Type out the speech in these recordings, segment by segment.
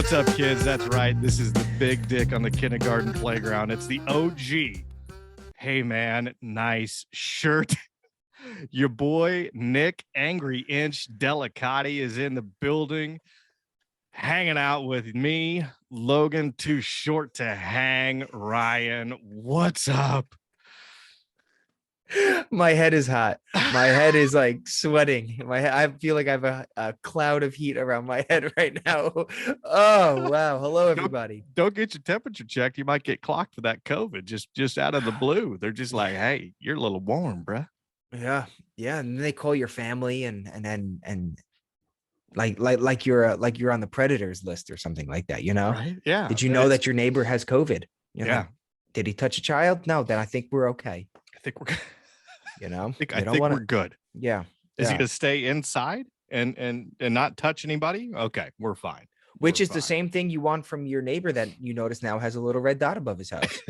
What's up, kids? That's right. This is the big dick on the kindergarten playground. It's the OG. Hey, man, nice shirt. Your boy, Nick Angry Inch Delicati, is in the building, hanging out with me, Logan, too short to hang, Ryan. What's up? My head is hot. My head is like sweating. I feel like I have a cloud of heat around my head right now. Oh wow. Hello everybody. Don't get your temperature checked. You might get clocked for that COVID just out of the blue. They're just like, hey, you're a little warm, bruh. Yeah. Yeah. And then they call your family and like you're on the predators list or something like that, you know? Right? Yeah. Did you know that your neighbor has COVID? You know? Yeah. Did he touch a child? No, then I think we're okay. I think we're You know, I think we're good. Yeah. Is he Yeah. gonna stay inside and not touch anybody? Okay, we're fine. Which We're is the fine. same thing you want from your neighbor that you notice now has a little red dot above his house.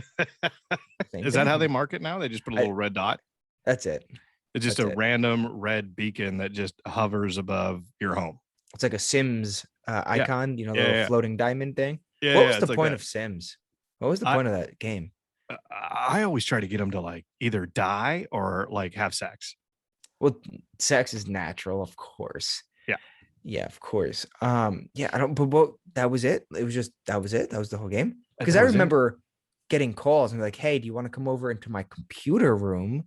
Is that how they mark it now? They just put a little red dot. That's it. It's just That's a it. random red beacon that just hovers above your home. It's like a Sims icon, you know, the little floating diamond thing. Yeah, What was the it's like point that. of Sims? What was the point of that game? I always try to get them to like either die or like have sex. Well, sex is natural, of course. Yeah. Yeah, of course. Yeah, I don't, but what, that was it. It was just, that was it. That was the whole game. Because I That was it. remember getting calls and like, hey, do you want to come over into my computer room?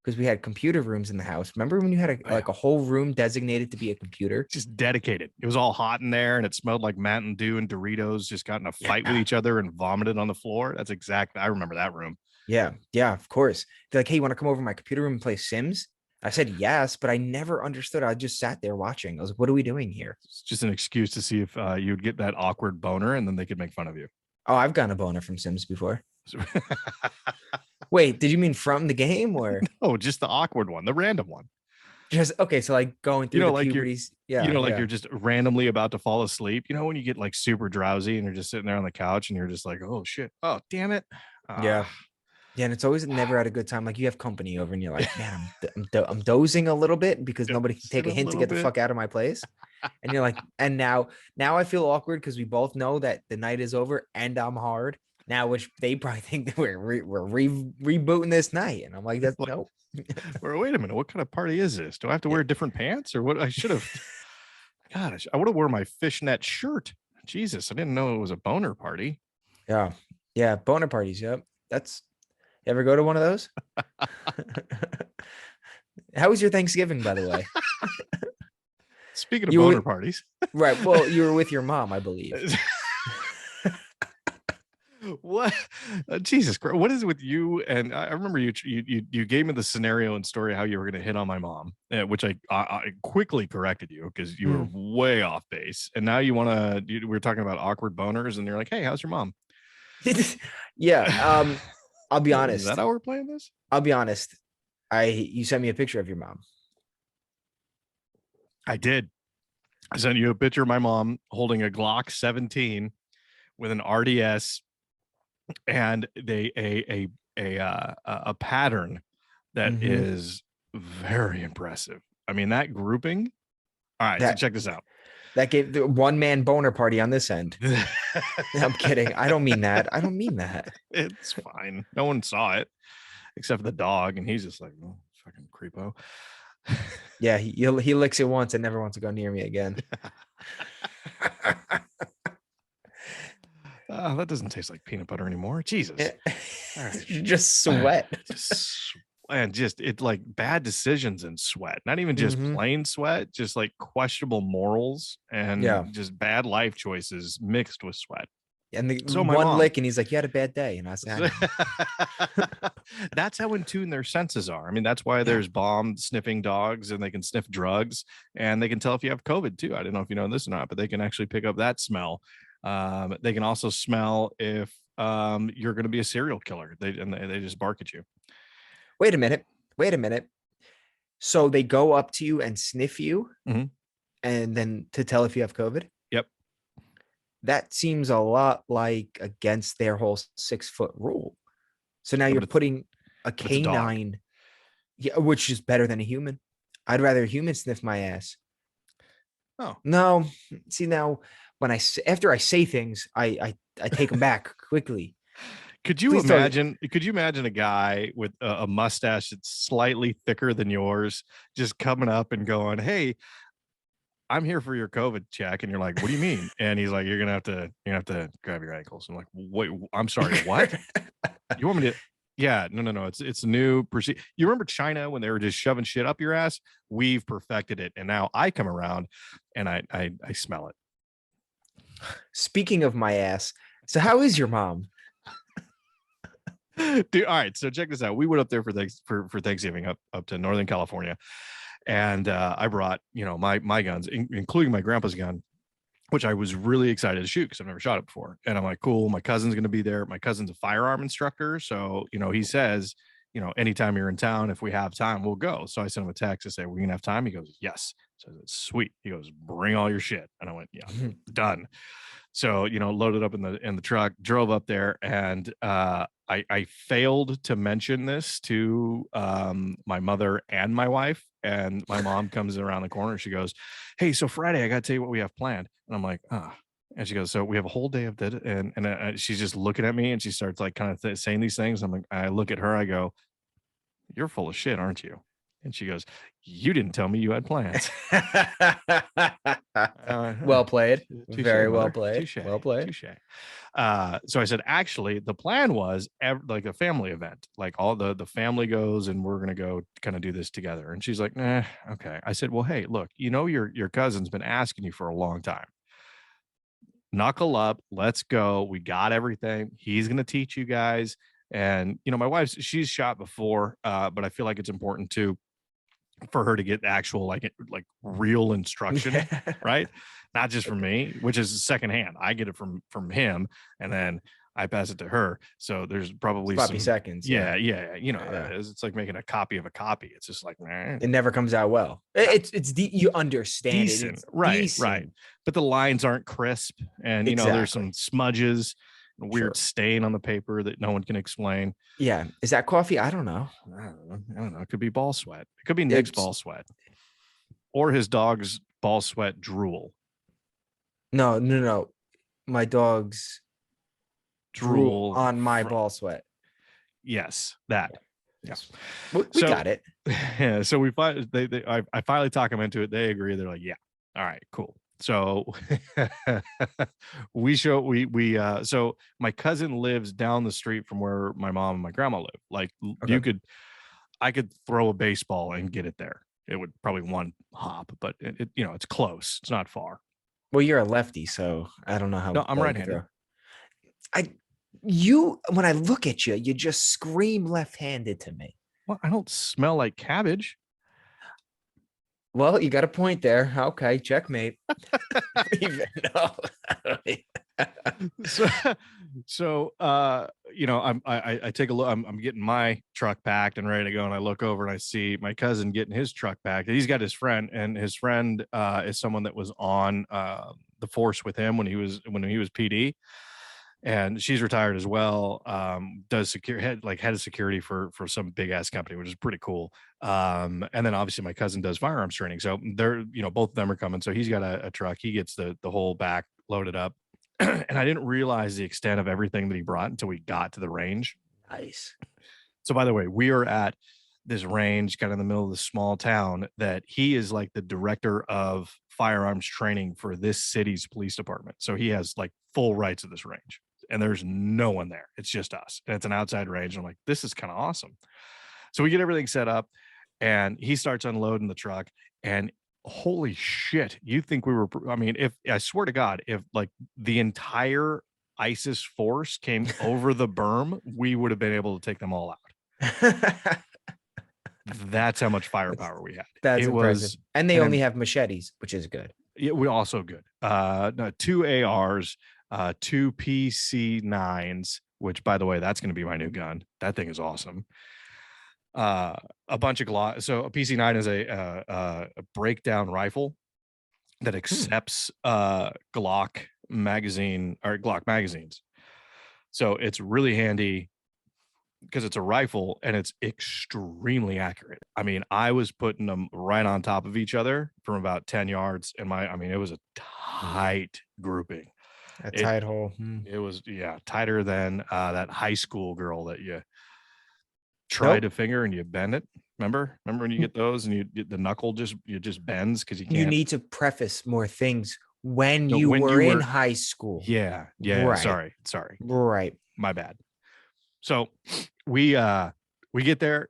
Because we had computer rooms in the house. Remember when you had like a whole room designated to be a computer? Just dedicated. It was all hot in there and it smelled like Mountain Dew and Doritos just got in a fight with each other and vomited on the floor. That's exactly, I remember that room. Yeah, yeah, of course. They're like, hey, you want to come over to my computer room and play Sims? I said yes, but I never understood. I just sat there watching. I was like, what are we doing here? It's just an excuse to see if you'd get that awkward boner and then they could make fun of you. Oh, I've gotten a boner from Sims before. Wait, did you mean from the game or no, just the awkward one, the random one? just okay? So like going through the like puberties, yeah, you're just randomly about to fall asleep. You know, when you get like super drowsy and you're just sitting there on the couch and you're just like, oh shit, oh damn it, yeah, and it's always never at a good time. Like you have company over and you're like, man, I'm dozing a little bit because nobody can take a hint to get the fuck out of my place. And you're like, and now I feel awkward because we both know that the night is over and I'm hard. Now, which they probably think that we're rebooting this night, and I'm like, that's nope. Wait a minute, what kind of party is this? Do I have to wear different pants or what? I should have. God, I would have worn my fishnet shirt. Jesus, I didn't know it was a boner party. Yeah, boner parties. Yep, that's. You ever go to one of those? How was your Thanksgiving, by the way? Speaking of boner parties, right? Well, you were with your mom, I believe. What Jesus Christ, what is it with you? And I remember you gave me the scenario and story how you were going to hit on my mom, which I quickly corrected you because you were way off base, and now you want to we're talking about awkward boners and you're like, hey, how's your mom? Yeah, I'll be honest. Is that how we're playing this? I'll be honest. You sent me a picture of your mom. I did. I sent you a picture of my mom holding a Glock 17 with an RDS and a pattern that is very impressive. I mean, that grouping. All right, so check this out. That gave the one-man boner party on this end. I'm kidding. I don't mean that. It's fine. No one saw it except for the dog, and he's just like, oh, fucking creepo. Yeah, he licks it once and never wants to go near me again. That doesn't taste like peanut butter anymore. Jesus. Right. Just sweat. And just it like bad decisions and sweat. Not even just plain sweat, just like questionable morals and just bad life choices mixed with sweat. And one lick and he's like, you had a bad day. And I said, that's how in tune their senses are. I mean, that's why there's bomb sniffing dogs and they can sniff drugs and they can tell if you have COVID too. I don't know if you know this or not, but they can actually pick up that smell. They can also smell if you're going to be a serial killer. They just bark at you. Wait a minute. So they go up to you and sniff you and then to tell if you have COVID? Yep. That seems a lot like against their whole 6-foot rule. So now you're putting a canine, which is better than a human. I'd rather a human sniff my ass. Oh, no. See, now after I say things, I take them back quickly. Could you Please tell me. imagine? Could you imagine a guy with a mustache that's slightly thicker than yours, just coming up and going, "Hey, I'm here for your COVID check," and you're like, "What do you mean?" And he's like, "You're gonna have to grab your ankles." I'm like, "Wait, I'm sorry, what? You want me to?" Yeah, no. It's a new procedure. You remember China when they were just shoving shit up your ass? We've perfected it, and now I come around and I smell it. Speaking of my ass, so how is your mom? Dude, all right, so check this out. We went up there for Thanksgiving up to Northern California, and I brought my guns, including my grandpa's gun, which I was really excited to shoot because I've never shot it before. And I'm like, cool, my cousin's going to be there. My cousin's a firearm instructor. So, he says, anytime you're in town, if we have time, we'll go. So I sent him a text to say, we're going to have time. He goes, yes. So I said, sweet. He goes, bring all your shit. And I went, yeah, done. So, loaded up in the truck, drove up there, and I failed to mention this to my mother and my wife. And my mom comes around the corner. She goes, "Hey, so Friday, I got to tell you what we have planned." And I'm like, "Ah." And she goes, "So we have a whole day of that." And she's just looking at me, and she starts like kind of saying these things. I'm like, I look at her, I go, "You're full of shit, aren't you?" And she goes, "You didn't tell me you had plans." Well played. Touche, Very well mother. played. Touche, Well played. touche. So I said, actually, the plan was like a family event, like all the family goes and we're gonna go kind of do this together. And she's like, nah, okay. I said, well, hey, look, your cousin's been asking you for a long time. Knuckle up, let's go. We got everything. He's gonna teach you guys. And my wife's she's shot before, but I feel like it's important too for her to get actual like real instruction, right? Not just from me, which is secondhand. I get it from him, and then I pass it to her. So there's probably Sloppy some seconds. yeah. You know how Yeah. that is. It's like making a copy of a copy. It's just like It never comes out well. You understand decent, it. It's right, decent. but the lines aren't crisp, and there's some Exactly. smudges, a weird Sure. stain on the paper that no one can explain. Yeah. Is that coffee? I don't know. I don't know. It could be ball sweat. It could be Nick's It's ball sweat or his dog's ball sweat drool. no. My dog's drool Drool on my ball sweat. Yes, that. Yes. Yeah. We got it. Yeah. So I finally talk them into it. They agree. They're like, yeah, all right, cool. So so my cousin lives down the street from where my mom and my grandma live. Like Okay. I could throw a baseball and get it there. It would probably one hop, but it's close. It's not far. Well, you're a lefty, so I don't know how No, I'm well you can right-handed. throw. When I look at you, you just scream left-handed to me. Well, I don't smell like cabbage. Well, you got a point there. Okay, checkmate. Even though so I take a look. I'm getting my truck packed and ready to go, and I look over and I see my cousin getting his truck packed. He's got his friend, and his friend is someone that was on the force with him when he was PD, and she's retired as well. Does head of security for some big ass company, which is pretty cool. And then obviously my cousin does firearms training, so they're both of them are coming. So he's got a truck. He gets the whole back loaded up. And I didn't realize the extent of everything that he brought until we got to the range. nice. So by the way, we are at this range kind of in the middle of this small town that he is like the director of firearms training for this city's police department. So he has like full rights of this range, and there's no one there. It's just us, and it's an outside range. I'm like, this is kind of awesome. So we get everything set up, and he starts unloading the truck, and holy shit, you think we were, I mean, if I swear to God, if like the entire ISIS force came over the berm, we would have been able to take them all out. That's how much firepower we had. That's impressive. And they only then, have machetes, which is good. Yeah, we also good. No, 2 ARs, 2 PC9s, which by the way, that's going to be my new gun. That thing is awesome. A bunch of Glock. So a PC9 is a breakdown rifle that accepts Glock magazines. So it's really handy. because it's a rifle and it's extremely accurate. I mean, I was putting them right on top of each other from about 10 yards. And it was a tight grouping. A It tight hole. it was, yeah, tighter than that high school girl that you try Nope. to finger and you bend it. Remember when you get those and the knuckle just bends because you You can't. need to preface more things when No, you when were you in were, high school. yeah, Right. sorry, Right. my bad. So we get there.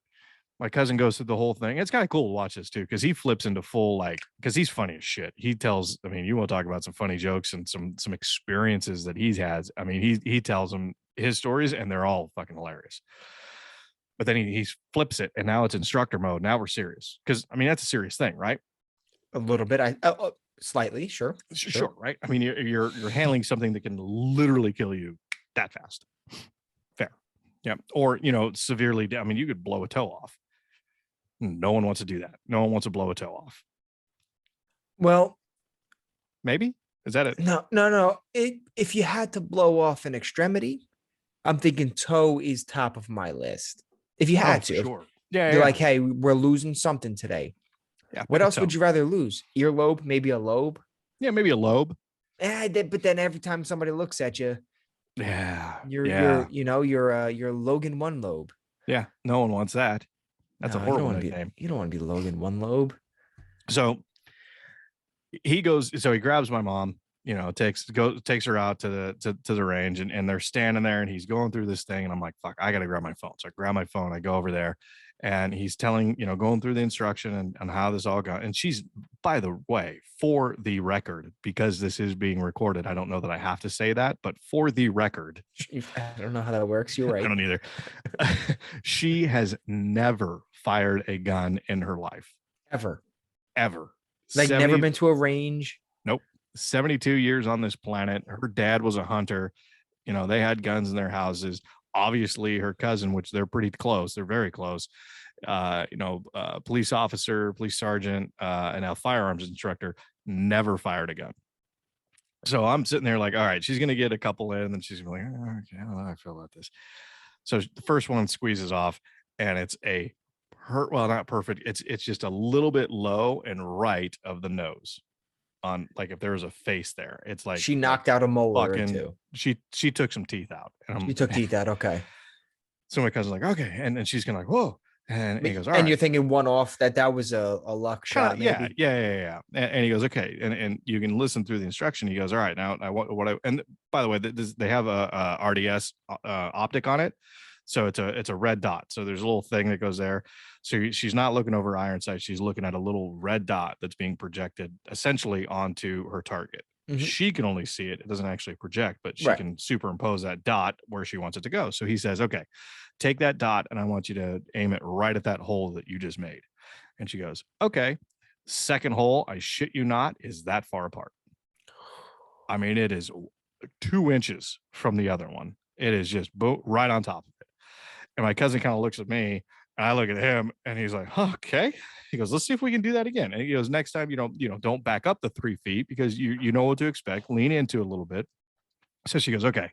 My cousin goes through the whole thing. It's kind of cool to watch this too, because he flips into full, like, because he's funny as shit. He tells, I mean, you want to talk about some funny jokes and some experiences that he's had. I mean, he tells them his stories and they're all fucking hilarious. But then he flips it and now it's instructor mode. Now we're serious. Because I mean, that's a serious thing, right? A little bit. Slightly, sure. Sure, right? I mean, you're handling something that can literally kill you that fast. Fair. Yeah. Or, severely. I mean, you could blow a toe off. No one wants to do that. No one wants to blow a toe off. Well, Maybe? Is that it? No. If you had to blow off an extremity, I'm thinking toe is top of my list. If you had to, sure. Yeah. you're like, hey, we're losing something today. Yeah. What else would you rather lose? Earlobe, maybe a lobe. Yeah, maybe a lobe. But then every time somebody looks at you, Yeah. you're Logan one lobe. Yeah. No one wants that. That's a horrible nickname. You don't want to be Logan one lobe. So he grabs my mom, takes her out to the range and they're standing there and he's going through this thing and I'm like, fuck, I gotta grab my phone. So I grab my phone, I go over there and he's telling, going through the instruction and how this all got. And she's, by the way, for the record, because this is being recorded, I don't know that I have to say that, but for the record, I don't know how that works. You're right. I don't either. She has never fired a gun in her life. Ever. Like 70, never been to a range. Nope. 72 years on this planet. Her dad was a hunter. They had guns in their houses. Obviously, her cousin, which they're pretty close, they're very close. Police officer, police sergeant, and a firearms instructor, never fired a gun. So I'm sitting there like, all right, she's gonna get a couple in, and then she's gonna be like, oh, okay, I don't know how I feel about this. So the first one squeezes off, and it's not perfect. It's just a little bit low and right of the nose. On, like, if there was a face there, it's like she knocked out a molar or two. She took some teeth out. She took teeth out. Okay. So my cousin's like, okay, and then she's gonna like, whoa, and he goes, all and right. you're thinking one off that was a luck shot. Maybe. Yeah. And he goes, okay, and you can listen through the instruction. He goes, all right, now and by the way, they have a RDS optic on it. So it's a red dot. So there's a little thing that goes there. So she's not looking over iron sight. She's looking at a little red dot that's being projected essentially onto her target. Mm-hmm. She can only see it. It doesn't actually project, but she can superimpose that dot where she wants it to go. So he says, okay, take that dot and I want you to aim it right at that hole that you just made. And she goes, okay. Second hole, I shit you not, is that far apart. I mean, it is 2 inches from the other one. It is just right on top of it. And my cousin kind of looks at me and I look at him and he's like, okay. He goes, let's see if we can do that again. And he goes, next time, don't back up the 3 feet because you know what to expect. Lean into it a little bit. So she goes, okay.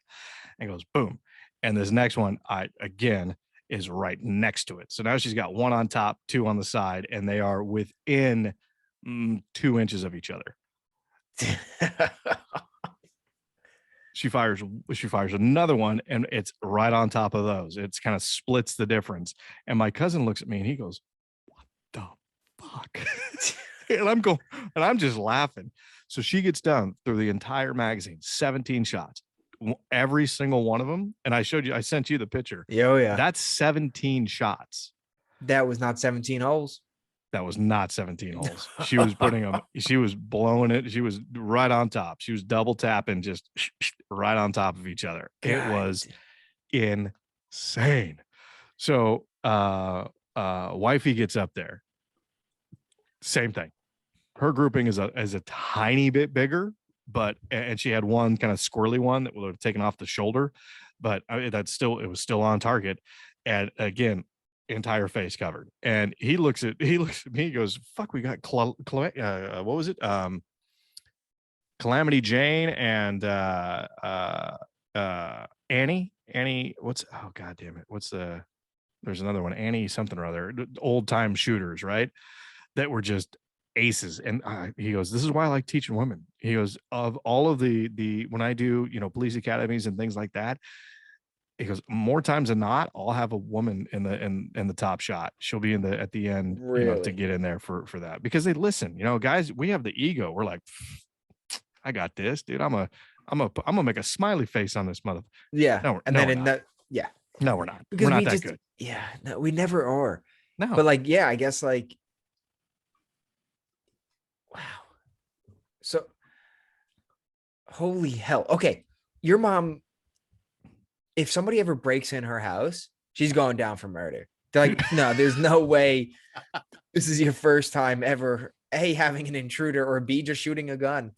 And goes, boom. And this next one, again, is right next to it. So now she's got 1 on top, 2 on the side, and they are within 2 inches of each other. She fires another one and it's right on top of those. It's kind of splits the difference. And my cousin looks at me and he goes, what the fuck? and I'm just laughing. So she gets done through the entire magazine, 17 shots, every single one of them. And I sent you the picture. Oh yeah. That's 17 shots. That was not 17 holes. That was not 17 holes. She was putting them, she was blowing it. She was right on top. She was double tapping just right on top of each other. God. It was insane. So wifey gets up there. Same thing. Her grouping is a tiny bit bigger, and she had one kind of squirrely one that would have taken off the shoulder, but it was still on target. And again, entire face covered. And he looks at me, he goes, fuck, we got what was it? Calamity Jane and Annie Annie, oh god damn it, there's another one, Annie something or other, old time shooters, right? That were just aces. And he goes, this is why I like teaching women. He goes, of all of the when I do, police academies and things like that, he goes, more times than not, I'll have a woman in the top shot. She'll be at the end, to Really? get in there for that, because they listen. Guys, we have the ego. We're like, I got this, dude. I'm gonna make a smiley face on this mother. Yeah. No, And no, then we're in not. that, yeah. No, we're not. Because We're not we that just, good. yeah, no, we never are. No. But like, yeah, I guess like, wow. So, holy hell. Okay. Your mom, if somebody ever breaks in her house, she's going down for murder. They're like, no, there's no way this is your first time ever, A, having an intruder, or B, just shooting a gun.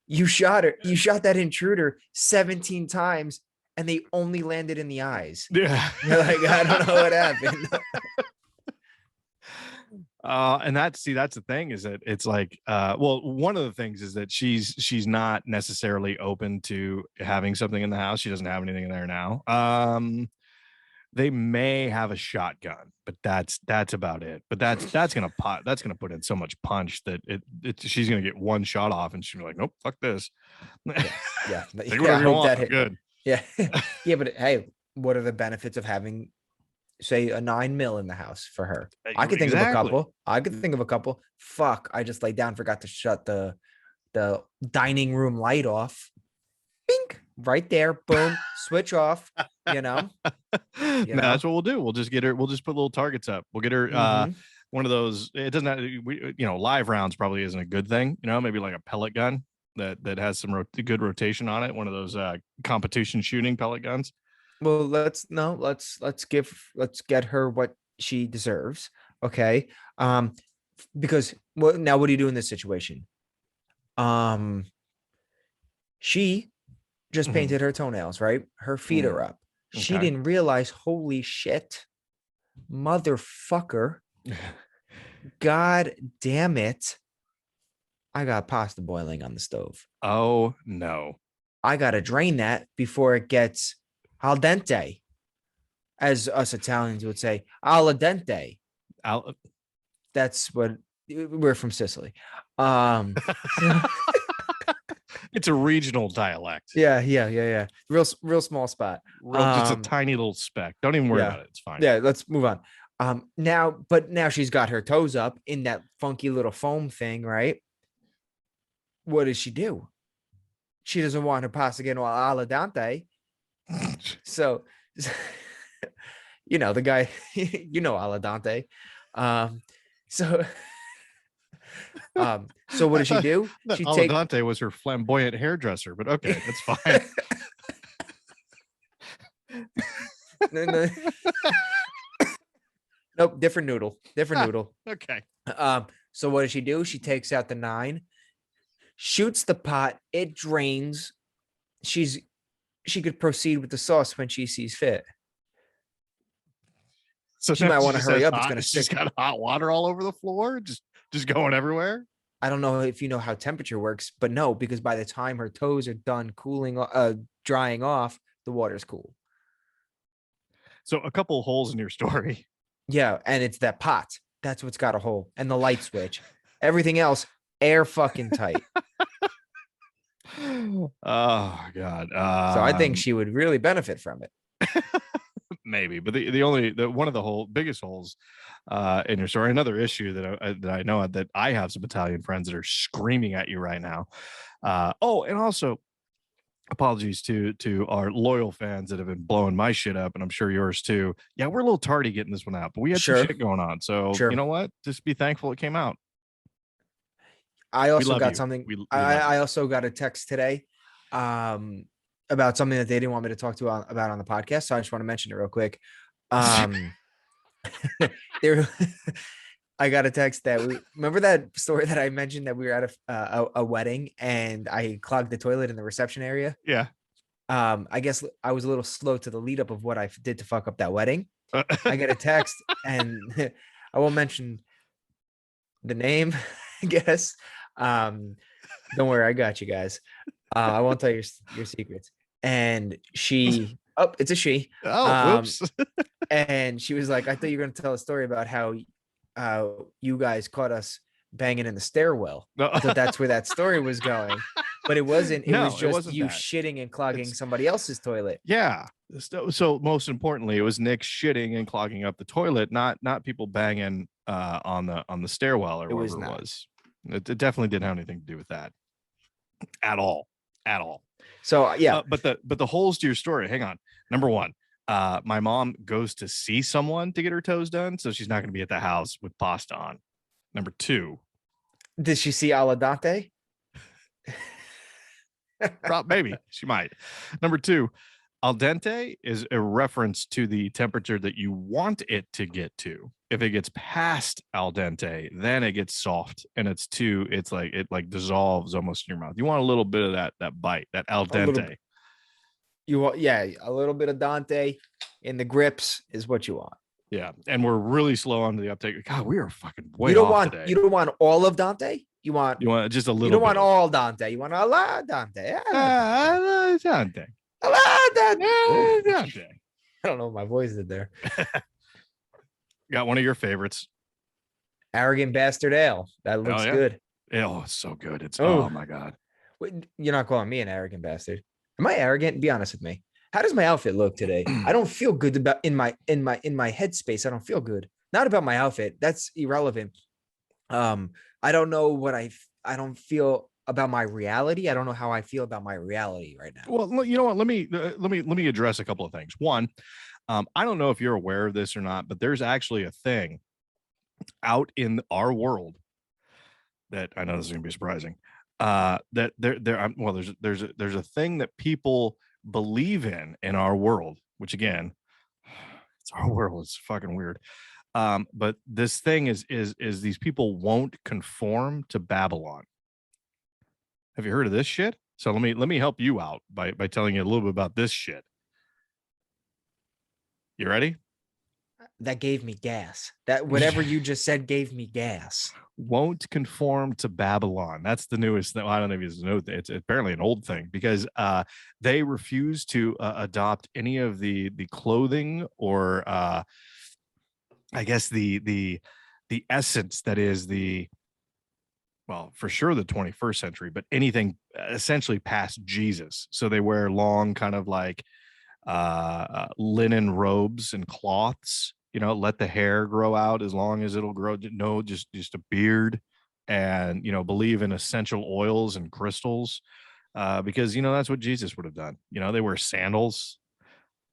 You shot her. You shot that intruder 17 times and they only landed in the eyes. Yeah. You're like, I don't know what happened. And that's the thing, is that it's like, well, one of the things is that she's not necessarily open to having something in the house. She doesn't have anything in there now. They may have a shotgun, but that's about it. But that's gonna put in so much punch that she's gonna get one shot off, and she'll be like, nope, fuck this. Yeah. Take whatever you want. I'm good. Yeah. Yeah. But hey, what are the benefits of having, say, a 9mm in the house for her? I could think of a couple. Fuck. I just laid down, forgot to shut the dining room light off. Bink. Right there. Boom. Switch off. No, that's what we'll do. We'll just put little targets up. We'll get her one of those. It doesn't have, live rounds probably isn't a good thing. Maybe like a pellet gun that has some good rotation on it. One of those competition shooting pellet guns. Well, let's get her what she deserves. Okay. Because now what do you do in this situation? She just painted her toenails, right? Her feet are up. She didn't realize, holy shit, motherfucker. God damn it. I got pasta boiling on the stove. Oh no. I gotta drain that before it gets al dente. As us Italians would say, al dente. That's what we're from, Sicily. It's a regional dialect. Yeah. Real small spot. Just a tiny little speck. Don't even worry about it. It's fine. Yeah, let's move on. Now she's got her toes up in that funky little foam thing, right? What does she do? She doesn't want her pasta getting al dente. So, the guy, al dente. So what does she do? She al dente was her flamboyant hairdresser, but okay, that's fine. Nope, different noodle. Okay. So what does she do? She takes out the 9, shoots the pot, it drains. She could proceed with the sauce when she sees fit. So she might want to hurry up. It's gonna stick. She's got hot water all over the floor, just going everywhere. I don't know if you know how temperature works, but no, because by the time her toes are done cooling, drying off, the water's cool. So a couple holes in your story. Yeah, and it's that pot. That's what's got a hole, and the light switch. Everything else, air fucking tight. Oh God. So I think she would really benefit from it. Maybe, but one of the biggest holes in your story, another issue that I know that I have some Italian friends that are screaming at you right now. And also apologies to our loyal fans that have been blowing my shit up, and I'm sure yours too. Yeah, we're a little tardy getting this one out, but we had some shit going on. So you know what? Just be thankful it came out. I also got something. I also got a text today about something that they didn't want me to talk about on the podcast. So I just want to mention it real quick. I got a text that remember that story that I mentioned that we were at a wedding and I clogged the toilet in the reception area. Yeah. I guess I was a little slow to the lead up of what I did to fuck up that wedding. I get a text and I won't mention the name, I guess. Don't worry, I got you guys. I won't tell your secrets. And she Oh, it's a she. Oh, whoops. And she was like, I thought you were going to tell a story about how you guys caught us banging in the stairwell. No. I thought that's where that story was going, but it wasn't. It was No, it just wasn't you that. shitting and clogging It's- somebody else's toilet. Yeah. So most importantly, it was Nick shitting and clogging up the toilet, not people banging on the stairwell or It was whatever it not. was. It definitely didn't have anything to do with that at all. At all. So yeah, But the holes to your story. Hang on. Number one, my mom goes to see someone to get her toes done, so she's not going to be at the house with pasta on. Number two, did she see Ala Dante? maybe she might. Number two, al dente is a reference to the temperature that you want it to get to. If it gets past al dente, then it gets soft and it's like it like dissolves almost in your mouth. You want a little bit of that bite, that al dente. You want, yeah, a little bit of Dante in the grips is what you want. Yeah, and we're really slow on the uptake. God, we are fucking way You don't off want today. you don't want all of Dante. You want just a little. You don't bit want all Dante. You want a lot Dante. Dante. A lot Dante. Dante. I don't know what my voice did there. Got one of your favorites. Arrogant Bastard Ale. That looks good. Oh, it's so good. It's oh my god. Wait, you're not calling me an arrogant bastard. Am I arrogant? Be honest with me. How does my outfit look today? I don't feel good about in my headspace. I don't feel good. Not about my outfit. That's irrelevant. I don't know what I don't feel about my reality. I don't know how I feel about my reality right now. Well, you know what? Let me address a couple of things. One, I don't know if you're aware of this or not, but there's actually a thing out in our world that I know this is going to be surprising. That there's a thing that people believe in our world, which again, it's our world. It's fucking weird. But this thing is these people won't conform to Babylon. Have you heard of this shit? So let me help you out by telling you a little bit about this shit. You ready? That gave me gas. That whatever you just said gave me gas. Won't conform to Babylon. That's the newest thing. Well, I don't know if it's new. It's apparently an old thing because they refuse to adopt any of the clothing or I guess the essence that is well, for sure the 21st century, but anything essentially past Jesus. So they wear long kind of like linen robes and cloths, let the hair grow out as long as it'll grow. No, just a beard, and believe in essential oils and crystals, because that's what Jesus would have done. They wear sandals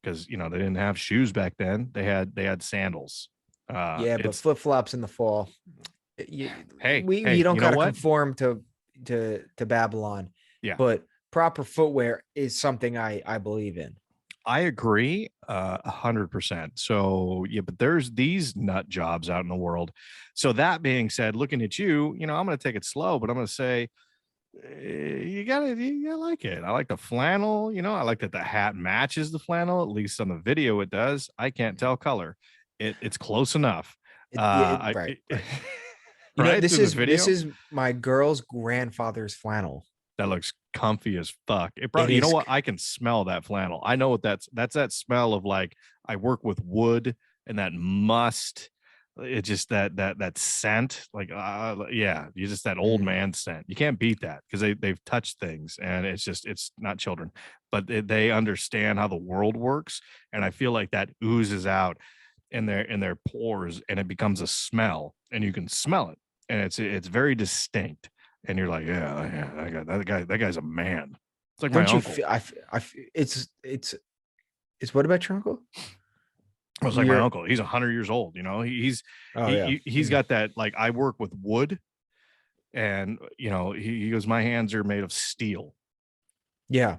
because they didn't have shoes back then. They had sandals. Yeah, but flip-flops in the fall. You don't gotta conform to Babylon. Yeah, but proper footwear is something I believe in. I agree 100%. So yeah, but there's these nut jobs out in the world. So that being said, looking at you, I'm going to take it slow, but I'm going to say you gotta like it. I like the flannel. I like that the hat matches the flannel. At least on the video, it does. I can't tell color. It's close enough. Right. Right. This is my girl's grandfather's flannel. That looks comfy as fuck. It probably, what? I can smell that flannel. I know what that's that smell of, like, I work with wood and that must. It's just that scent, like, yeah, you just that old man scent. You can't beat that because they've touched things, and it's not children, but they understand how the world works, and I feel like that oozes out in their pores, and it becomes a smell, and you can smell it, and it's very distinct. And you're like, yeah, I got that guy. That guy's a man. It's like my uncle. It's what about your uncle? It was like my uncle. He's 100 years old. He's got that. Like, I work with wood, and he goes, my hands are made of steel. Yeah.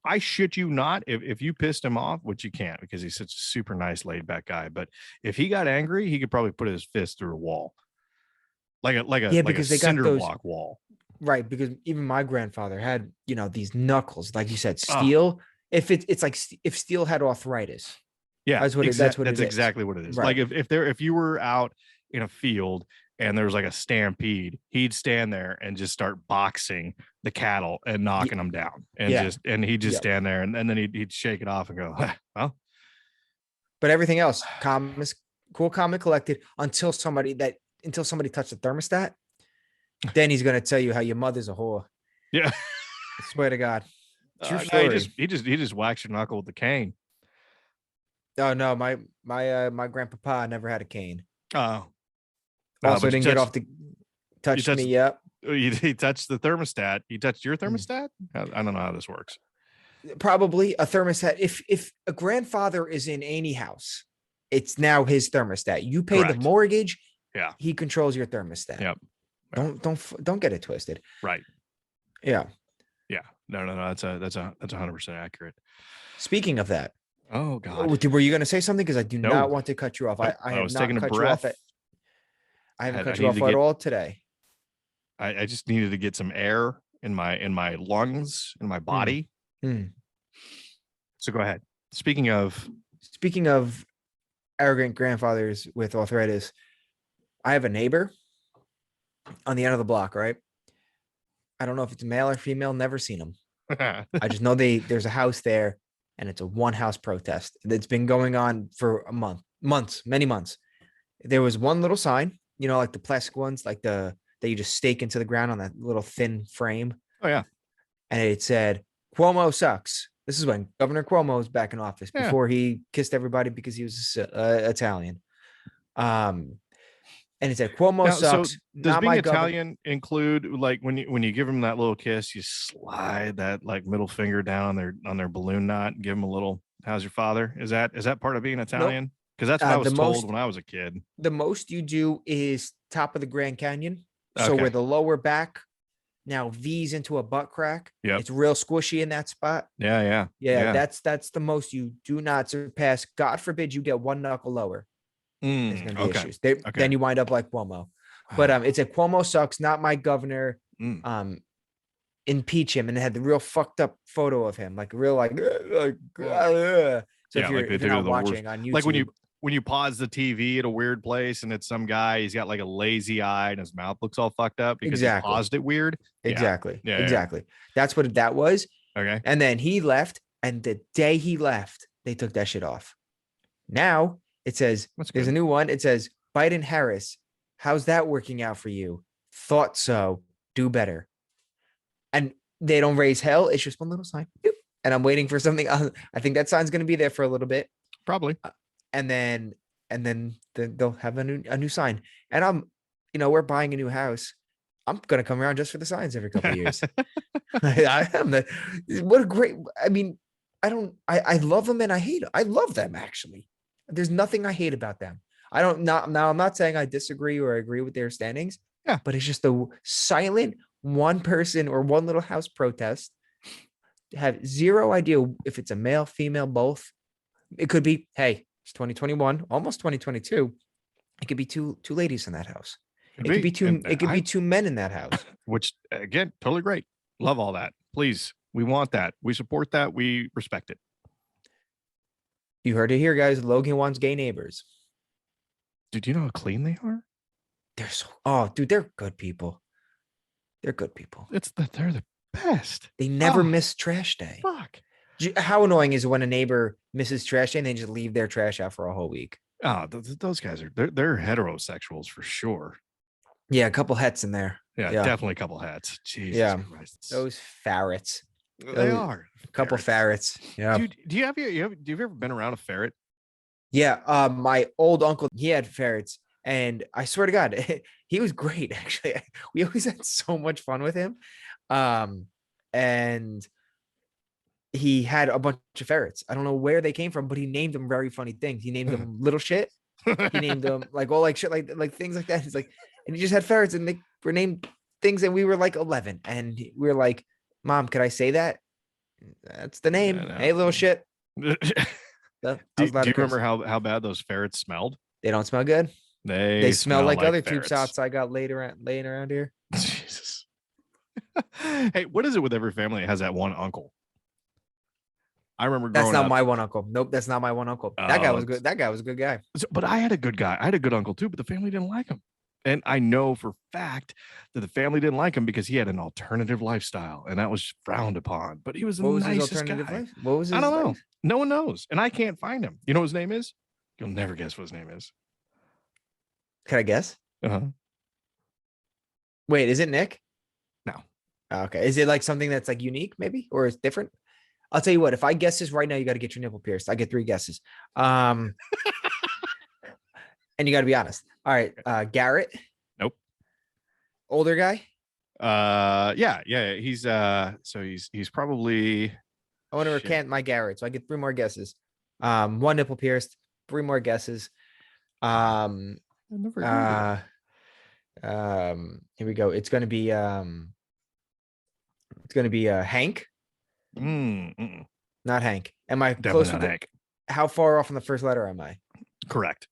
I shit you not. If you pissed him off, which you can't because he's such a super nice, laid back guy. But if he got angry, he could probably put his fist through a wall. Like a cinder block wall. Right, because even my grandfather had, these knuckles, like you said, steel. If it's like if steel had arthritis. Yeah, that's exactly what it is. Right. Like if you were out in a field and there was like a stampede, he'd stand there and just start boxing the cattle and knocking them down, and he'd just stand there, and then he'd shake it off and go, well. But everything else, calm, cool, calm, and collected until somebody touched the thermostat. Then he's gonna tell you how your mother's a whore. Yeah, I swear to God. True no, story. he just whacks your knuckle with the cane. Oh no, my grandpapa never had a cane. Oh, Also didn't get off the touch me. Yep. He touched the thermostat. He touched your thermostat. I don't know how this works. Probably a thermostat. If a grandfather is in any house, it's now his thermostat. You pay the mortgage. Yeah. He controls your thermostat. Yep. Don't get it twisted. Right. Yeah. Yeah. No. That's 100% accurate. Speaking of that. Oh God. Were you going to say something? Because I do not want to cut you off. I was taking a breath. I haven't cut you off at all today. I just needed to get some air in my lungs, in my body. So go ahead. Speaking of arrogant grandfathers with arthritis, I have a neighbor on the end of the block, right? I don't know if it's male or female, never seen them. I just know there's a house there, and it's a one house protest that's been going on for many months. There was one little sign, like the plastic ones, like that you just stake into the ground on that little thin frame. Oh yeah. And it said, Cuomo sucks. This is when Governor Cuomo was back in office before he kissed everybody because he was Italian. And it said Cuomo sucks. So does being Italian include, like, when you give them that little kiss, you slide that like middle finger down on their balloon knot and give them a little "How's your father"? Is that part of being Italian? Because that's what I was told when I was a kid. The most you do is top of the Grand Canyon. So where the lower back now V's into a butt crack. Yeah, it's real squishy in that spot. Yeah. That's the most you do not surpass. God forbid you get one knuckle lower. There's gonna be issues. Then you wind up like Cuomo. But it's a Cuomo sucks, not my governor. Impeach him, and it had the real fucked up photo of him, like real like. So if you're not watching on YouTube, like when you pause the TV at a weird place and it's some guy, he's got like a lazy eye and his mouth looks all fucked up because he paused it weird. Exactly. That's what that was. Okay. And then he left, and the day he left, they took that shit off. Now it says there's a new one. It says Biden Harris. How's that working out for you? Thought so. Do better. And they don't raise hell. It's just one little sign. And I'm waiting for something. I think that sign's going to be there for a little bit. Probably. And then they'll have a new sign. And we're buying a new house. I'm going to come around just for the signs every couple of years. What a great, I love them and I hate them. I love them, actually. There's nothing I hate about them. I'm not saying I disagree or agree with their standings. Yeah. But it's just a silent one person or one little house protest. Have zero idea if it's a male, female, both. It could be, hey, it's 2021, almost 2022. It could be two ladies in that house. It could be two men in that house. Which, again, totally great. Love all that. Please, we want that. We support that. We respect it. You heard it here, guys. Logan wants gay neighbors. Dude, do you know how clean they are? They're good people. They're good people. They're the best. They never miss trash day. Fuck. How annoying is it when a neighbor misses trash day and they just leave their trash out for a whole week? Oh, those guys they're heterosexuals for sure. Yeah, a couple hets in there. Yeah, definitely a couple hets. Jesus Christ. Those ferrets. They are a couple ferrets. Yeah. Dude, do you ever been around a ferret? Yeah. My old uncle, he had ferrets, and I swear to God, he was great. Actually, we always had so much fun with him. And he had a bunch of ferrets. I don't know where they came from, but he named them very funny things. He named them little shit. He named them like all like shit, like things like that. He's like, and he just had ferrets, and they were named things, and we were like 11, and we were like, "Mom, could I say that? That's the name. Yeah, no. Hey, little shit." Do you remember how bad those ferrets smelled? They don't smell good. They smell like other tube shots I got laying around here. Jesus. Hey, what is it with every family that has that one uncle? I remember that's not my one uncle. Nope, that's not my one uncle. That guy was good. That guy was a good guy. But I had a good guy. I had a good uncle too, but the family didn't like him. And I know for fact that the family didn't like him because he had an alternative lifestyle and that was frowned upon. But he was the What was his nicest alternative guy. life? What was I his don't know. life? No one knows. And I can't find him. You know what his name is? You'll never guess what his name is. Can I guess? Uh-huh. Wait, is it Nick? No. Okay. Is it like something that's like unique, maybe, or it's different? I'll tell you what. If I guess this right now, you got to get your nipple pierced. I get 3 guesses. And you got to be honest. All right, Garrett. Nope. Older guy. Yeah. He's probably I want to shit. recant my Garrett, so I get 3 more guesses. 1 nipple pierced, 3 more guesses. I never heard Here we go. It's gonna be Hank, not Hank. Am I Definitely close not with it? Hank. How far off on the first letter am I? Correct.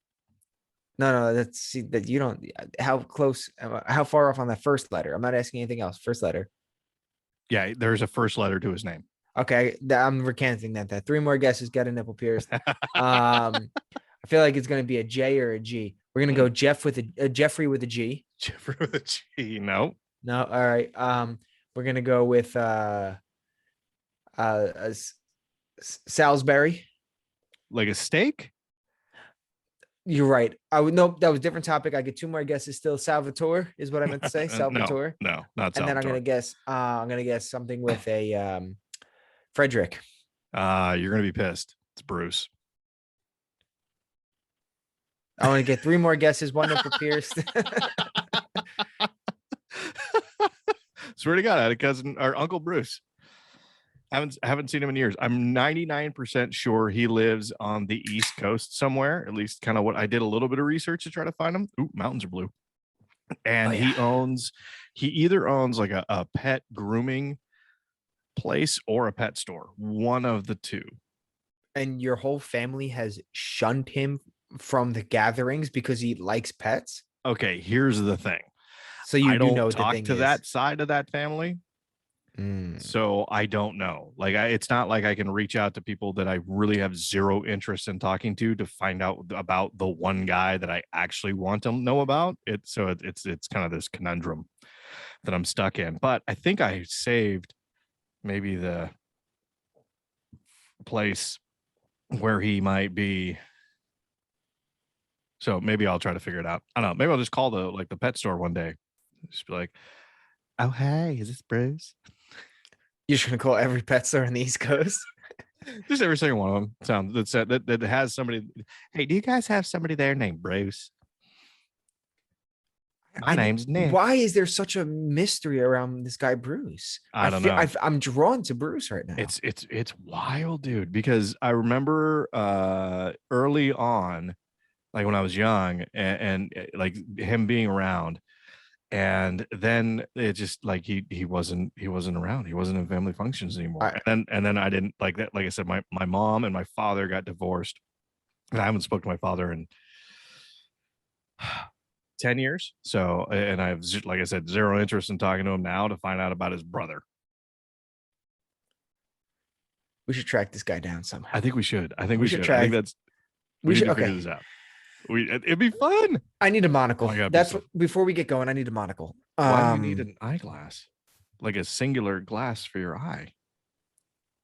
No, that's see, that you don't. How close? How far off on that first letter? I'm not asking anything else. First letter. Yeah, there's a first letter to his name. Okay, I'm recanting that. 3 more guesses. Get a nipple pierced. I feel like it's gonna be a J or a G. We're gonna go Jeff with a Jeffrey with a G. Jeffrey with a G. No. No. All right. We're gonna go with Salisbury. Like a steak? You're right. I would nope. That was a different topic. I get 2 more guesses. Still, Salvatore is what I meant to say. Salvatore. No, not And Salvatore. then I'm gonna guess something with a Frederick. You're gonna be pissed. It's Bruce. I want to get 3 more guesses. 1 nipple pierced. Swear to God, I had a cousin or Uncle Bruce. Haven't seen him in years. I'm 99% sure he lives on the East Coast somewhere. At least kind of what I did a little bit of research to try to find him. Ooh, mountains are blue. And he either owns like a pet grooming place or a pet store. One of the two. And your whole family has shunned him from the gatherings because he likes pets. Okay, here's the thing. So you I do don't know talk to that side of that family. So I don't know. Like, it's not like I can reach out to people that I really have zero interest in talking to find out about the one guy that I actually want to know about. It's kind of this conundrum that I'm stuck in. But I think I saved maybe the place where he might be. So maybe I'll try to figure it out. I don't know. Maybe I'll just call the pet store one day. Just be like, "Oh, hey, is this Bruce?" You're just gonna call every pet store on the East Coast. Just every single one of them sounds that has somebody. Hey, do you guys have somebody there named Bruce? My name's Nick. Why is there such a mystery around this guy Bruce? I don't know. I'm drawn to Bruce right now. It's wild, dude. Because I remember early on, like when I was young, and like him being around. And then it just like he wasn't around. He wasn't in family functions anymore. And then I didn't like that. Like I said, my mom and my father got divorced, and I haven't spoken to my father in 10 years. So, and I have, like I said, zero interest in talking to him now to find out about his brother. We should track this guy down somehow. I think we should. I think we should. Track. I think we should figure this out. It'd be fun. I need a monocle. That's before we get going. I need a monocle. Why do you need an eyeglass? Like a singular glass for your eye?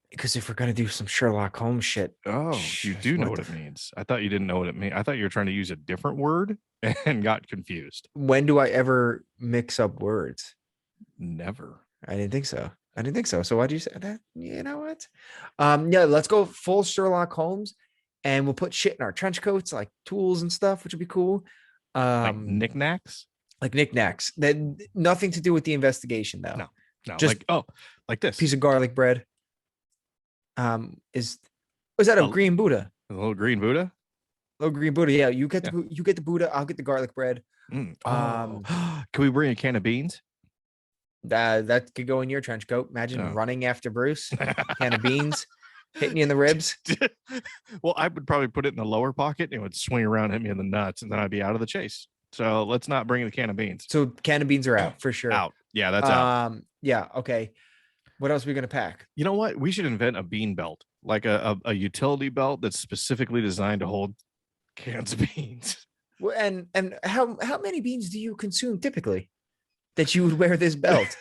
Because if we're gonna do some Sherlock Holmes shit. Oh, you do know what it means. I thought you didn't know what it means. I thought you were trying to use a different word and got confused. When do I ever mix up words? Never. I didn't think so. So why do you say that? You know what? Yeah, let's go full Sherlock Holmes. And we'll put shit in our trench coats, like tools and stuff, which would be cool. Like knickknacks? Like knickknacks. That nothing to do with the investigation, though. No. Just like this piece of garlic bread. Was that a green Buddha? A little green Buddha? Oh, green Buddha. Yeah, you get the Buddha. I'll get the garlic bread. Can we bring a can of beans? That could go in your trench coat. Imagine running after Bruce. Can of beans. Hitting you in the ribs. Well, I would probably put it in the lower pocket and it would swing around, hit me in the nuts, and then I'd be out of the chase. So let's not bring the can of beans. So can of beans are out for sure. Out. Yeah, that's out. Yeah. Okay. What else are we gonna pack? You know what? We should invent a bean belt, like a utility belt that's specifically designed to hold cans of beans. Well, and how many beans do you consume typically that you would wear this belt?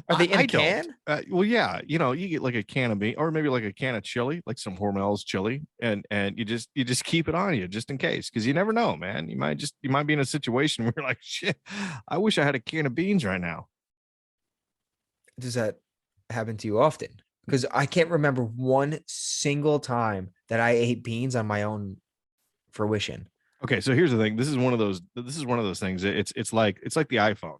Are they in a I don't. can? Well, yeah, you get like a can of bean, or maybe like a can of chili, like some Hormel's chili, and you just keep it on you just in case, because you never know, man. You might be in a situation where you're like, shit, I wish I had a can of beans right now. Does that happen to you often? Because I can't remember one single time that I ate beans on my own fruition. Okay, so here's the thing. This is one of those. This is one of those things. It's like the iPhone.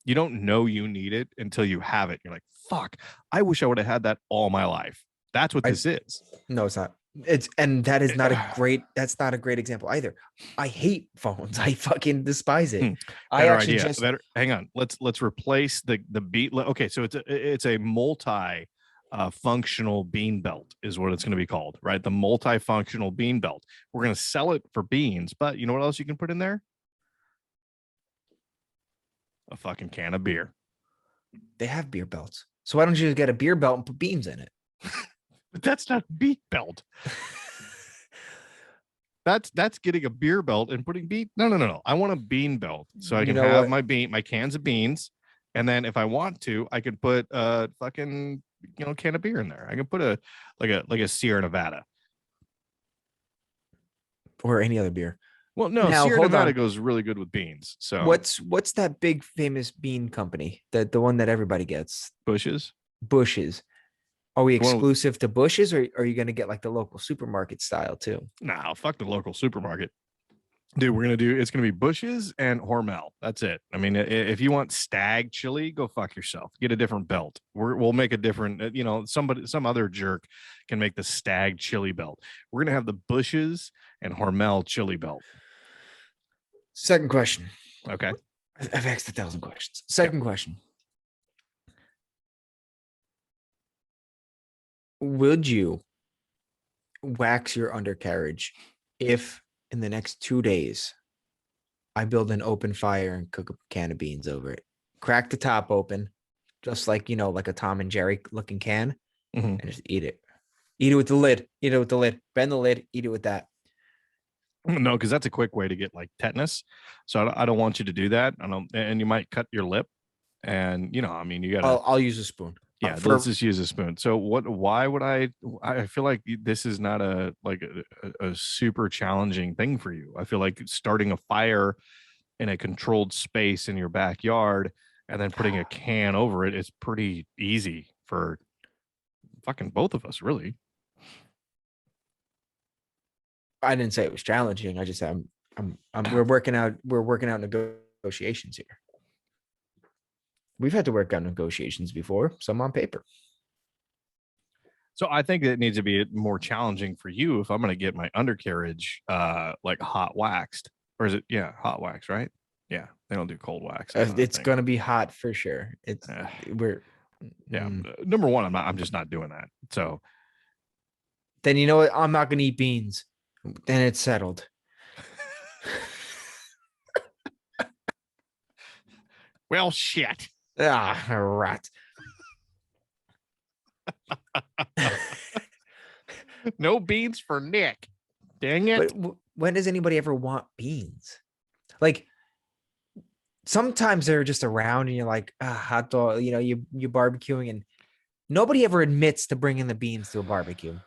You don't know you need it until you have it. You're like, fuck, I wish I would have had that all my life. That's what I this is. No, it's not. It's and that is not a great. That's not a great example either. I hate phones. I fucking despise it. I Better actually idea. just Better. Hang on. Let's replace the beat. Okay, so it's a multi functional bean belt is what it's going to be called, right? The multifunctional bean belt. We're going to sell it for beans, but you know what else you can put in there? A fucking can of beer. they have beer belts. So why don't you just get a beer belt and put beans in it? But that's not a beat belt. That's getting a beer belt and putting bean. No. I want a bean belt so I You can know have what? my cans of beans, and then if I want to, I could put a fucking can of beer in there. I can put a Sierra Nevada. Or any other beer. Well, no, Now Sierra hold Nevada on. goes really good with beans. So What's that big famous bean company? The one that everybody gets? Bushes. Bushes. Are we The one with, exclusive to Bushes, or are you going to get like the local supermarket style too? nah, fuck the local supermarket. Dude, it's gonna be Bushes and Hormel. That's it. I mean, if you want stag chili, go fuck yourself. Get a different belt. We'll make a different, some other jerk can make the stag chili belt. We're gonna have the Bushes and Hormel chili belt. Second question. Okay. I've asked 1,000 questions. Yeah. Second question. Would you wax your undercarriage if in the next 2 days I build an open fire and cook a can of beans over it? Crack the top open, just like, like a Tom and Jerry looking can, Mhm. and just eat it. Eat it with the lid. Eat it with the lid. Bend the lid. Eat it with that. No, because that's a quick way to get like tetanus. So I don't want you to do that. And you might cut your lip. And I mean, you gotta. I'll use a spoon. Yeah, let's just use a spoon. So why would I feel like this is not a super challenging thing for you. I feel like starting a fire in a controlled space in your backyard and then putting a can over it is pretty easy for fucking both of us, really. I didn't say it was challenging. I just said we're working out negotiations here. We've had to work out negotiations before, some on paper. So I think it needs to be more challenging for you if I'm going to get my undercarriage like hot waxed. Or is it hot wax, right? Yeah, they don't do cold wax. It's going to be hot for sure. It's we're Number one, I'm just not doing that. So then you know what? I'm not going to eat beans. Then it's settled. Well, shit. Rat. No beans for Nick. Dang it. But when does anybody ever want beans? Like sometimes they're just around and you're like, hot dog, you barbecuing and nobody ever admits to bringing the beans to a barbecue.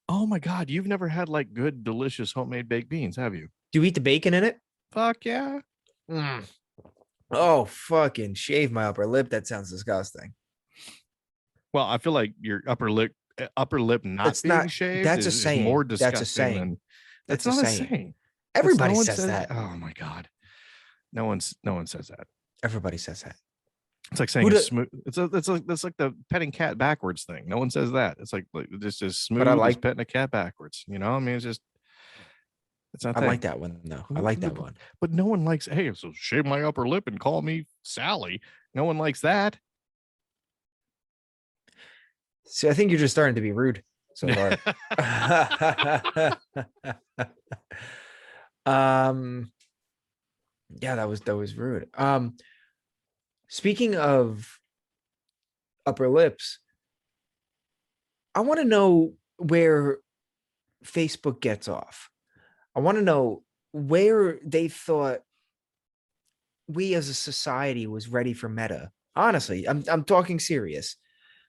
Oh my God. You've never had like good, delicious homemade baked beans, have you? Do you eat the bacon in it? Fuck yeah. Oh, fucking shave my upper lip. That sounds disgusting. Well, I feel like your upper lip not It's being not shaved that's a is saying. more disgusting That's a saying. than That's not a a saying. saying. Everybody No one says that. Oh my God. No one says that. Everybody says that. It's like saying smooth. That's like the petting cat backwards thing. No one says that. It's like just as smooth as petting a cat backwards. I mean, it's not. I like that one though. I like that one. But no one likes. Hey, so shave my upper lip and call me Sally. No one likes that. See, I think you're just starting to be rude so far. Yeah, that was rude. Speaking of upper lips, I want to know where Facebook gets off. I want to know where they thought we as a society was ready for meta. Honestly, I'm talking serious.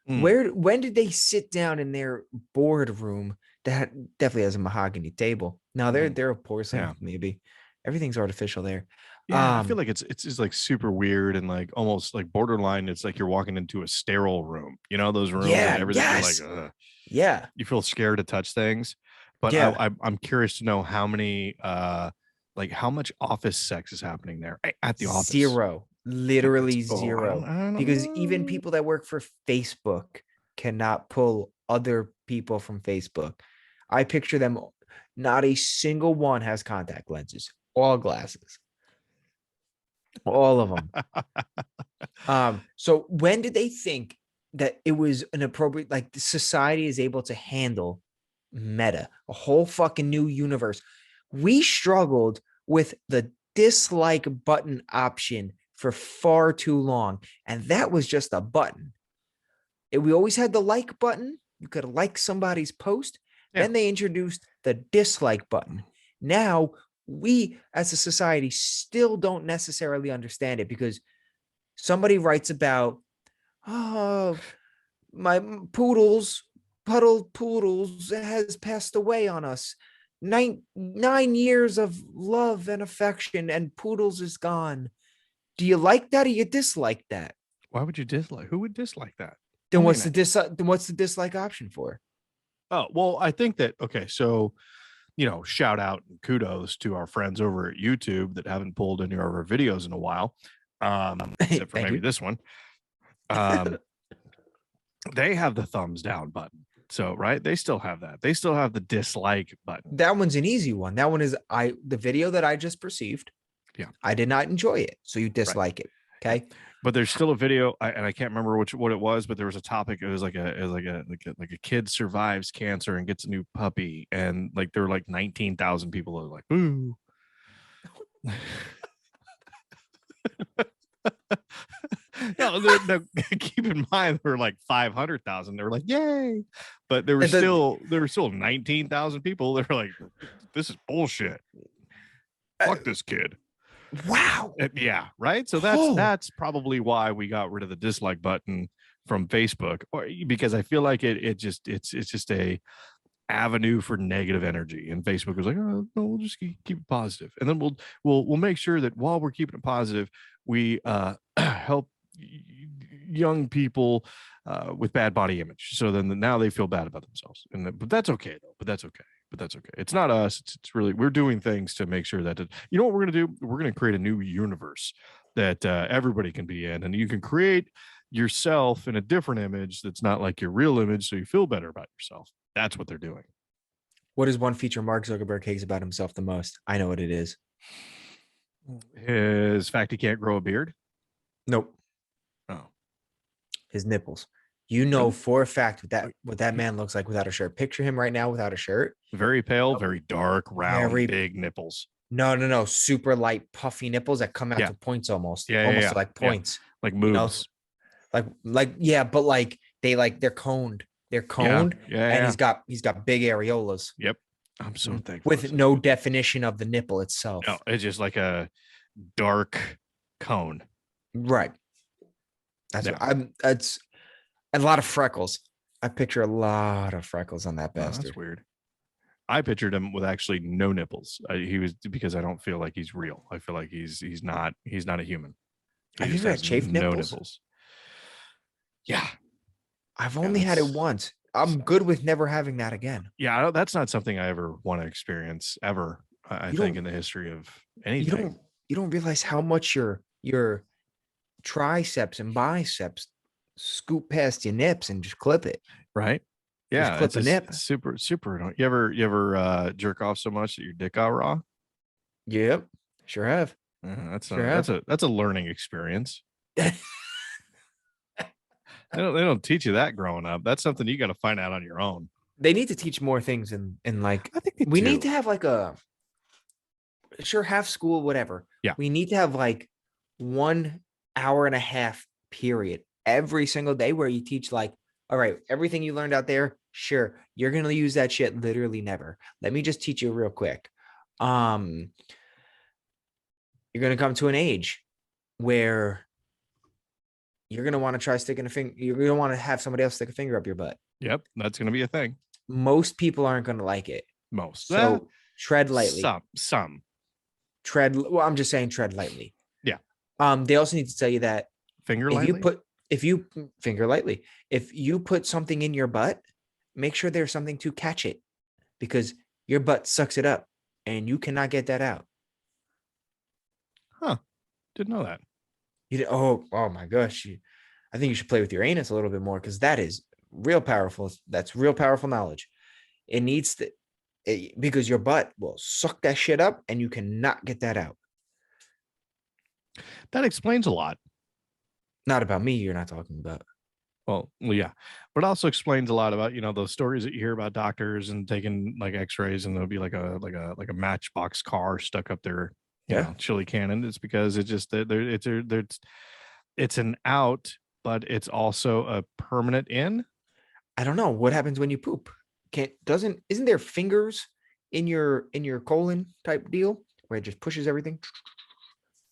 Mm, When did they sit down in their boardroom that definitely has a mahogany table? Now mm, they're a porcelain, yeah. maybe. Everything's artificial there. Yeah, I feel like it's just like super weird and like almost like borderline. It's like you're walking into a sterile room. You know, those rooms that Yeah, everything you're like, yes. ugh, Yeah. you feel scared to touch things. But Yeah. I'm curious to know how many like how much office sex is happening there at the office. Zero. That's Literally oh, zero. I don't Because even know. people that work for Facebook cannot pull other people from Facebook. I picture them, not a single one has contact lenses, all glasses, all of them. So when did they think that it was an appropriate, like the society is able to handle meta, a whole fucking new universe? We struggled with the dislike button option for far too long, and that was just a button. We always had the like button. You could like somebody's post. Yeah. Then they introduced the dislike button. Now we as a society still don't necessarily understand it because somebody writes about, oh, my puddle poodles has passed away on us. 9 years of love and affection, and poodles is gone. Do you like that or you dislike that? Why would you dislike? Who would dislike that? Then Don't be what's nice. the then what's the dislike option for? Oh, well, I think that okay, so shout out and kudos to our friends over at YouTube that haven't pulled any of our videos in a while. Except for Thank maybe you. this one. Um, they have the thumbs down button. So, right, they still have that. They still have the dislike button. That one's an easy one. That one is the video that I just perceived. Yeah, I did not enjoy it, so you right. dislike it. Yeah. Okay. But there's still a video, and I can't remember what it was, but there was a topic. It was like a kid survives cancer and gets a new puppy, and like there were like 19,000 people that were like, ooh. No, keep in mind there were like 500,000. They were like, yay! But And there were still 19,000 people. They were like, this is bullshit. Fuck this kid. wow. Yeah, right. So Oh, that's probably why we got rid of the dislike button from Facebook, or because I feel like it's just a avenue for negative energy, and Facebook was like, oh no, we'll just keep it positive, and then we'll make sure that while we're keeping it positive, we help young people with bad body image. So then now they feel bad about themselves, but that's okay though. But that's okay. But that's okay. It's not us. It's really we're doing things to make sure that you know what we're gonna do. We're gonna create a new universe that everybody can be in, and you can create yourself in a different image that's not like your real image, so you feel better about yourself. That's what they're doing. what is one feature Mark Zuckerberg hates about himself the most? I know what it is. His fact he can't grow a beard. Nope. Oh, His nipples. You know really? for a fact Like, what that he- man looks like without a shirt. Picture him right now without a shirt. very pale, Oh, very dark, round, very big nipples. no. Super light, puffy nipples that come out Yeah, to points almost. yeah, yeah, Almost yeah, like yeah. points. Like You know? moobs. Yeah, but like they're coned. They're Yeah, coned, yeah, and yeah. he's got big areolas Yep. I'm so thankful. with no definition of the nipple No, itself. it's just like a dark cone. Right. That's Yeah. what I'm that's a lot of freckles. I picture a lot of freckles on that Oh, that's bastard. weird. I pictured him with actually no nipples. He was because I don't feel like he's real. I feel like he's not a human. He Have you just ever had has chafed no nipples? nipples. Yeah, I've yeah, only had it once. I'm good with never having that again. yeah. That's not something I ever want to experience ever. I You think don't in the history of you anything, don't you don't realize how much your triceps and biceps scoop past your nips and just clip it. right? Just Yeah, clip it's a just nip. super. You ever jerk off so much that your dick got raw? Yep. Sure have. That's Sure a have. that's a learning experience. They don't teach you that growing up. That's something you got to find out on your own. They need to teach more things in like I think they we need do. to have like a sure half school, whatever. Yeah. We need to have like 1 hour and a half period every single day where you teach like, all right, everything you learned out there, sure, you're gonna use that shit literally never. Let me just teach you real quick. um, you're gonna come to an age where you're gonna want to try sticking a finger. You're gonna want to have somebody else stick a finger up your butt. Yep, that's gonna be a thing. Most people aren't gonna like it. Most. So tread lightly. Some. Tread. Well, I'm just saying tread lightly. Yeah. They also need to tell you that Finger if lightly. if you finger lightly, if you put something in your butt, make sure there's something to catch it, because your butt sucks it up and you cannot get that out. Huh. Didn't know that. Oh my gosh. I think you should play with your anus a little bit more, because that is real powerful. That's real powerful knowledge. It needs to, because your butt will suck that shit up and you cannot get that out. That explains a lot. Not about me, you're not talking about. Well, yeah, but it also explains a lot about, you know, those stories that you hear about doctors and taking like X-rays, and there'll be like a matchbox car stuck up their, you know, chili cannon. It's because it's just it's an out, but it's also a permanent in. I don't know what happens when you poop. Isn't there fingers in your colon type deal where it just pushes everything?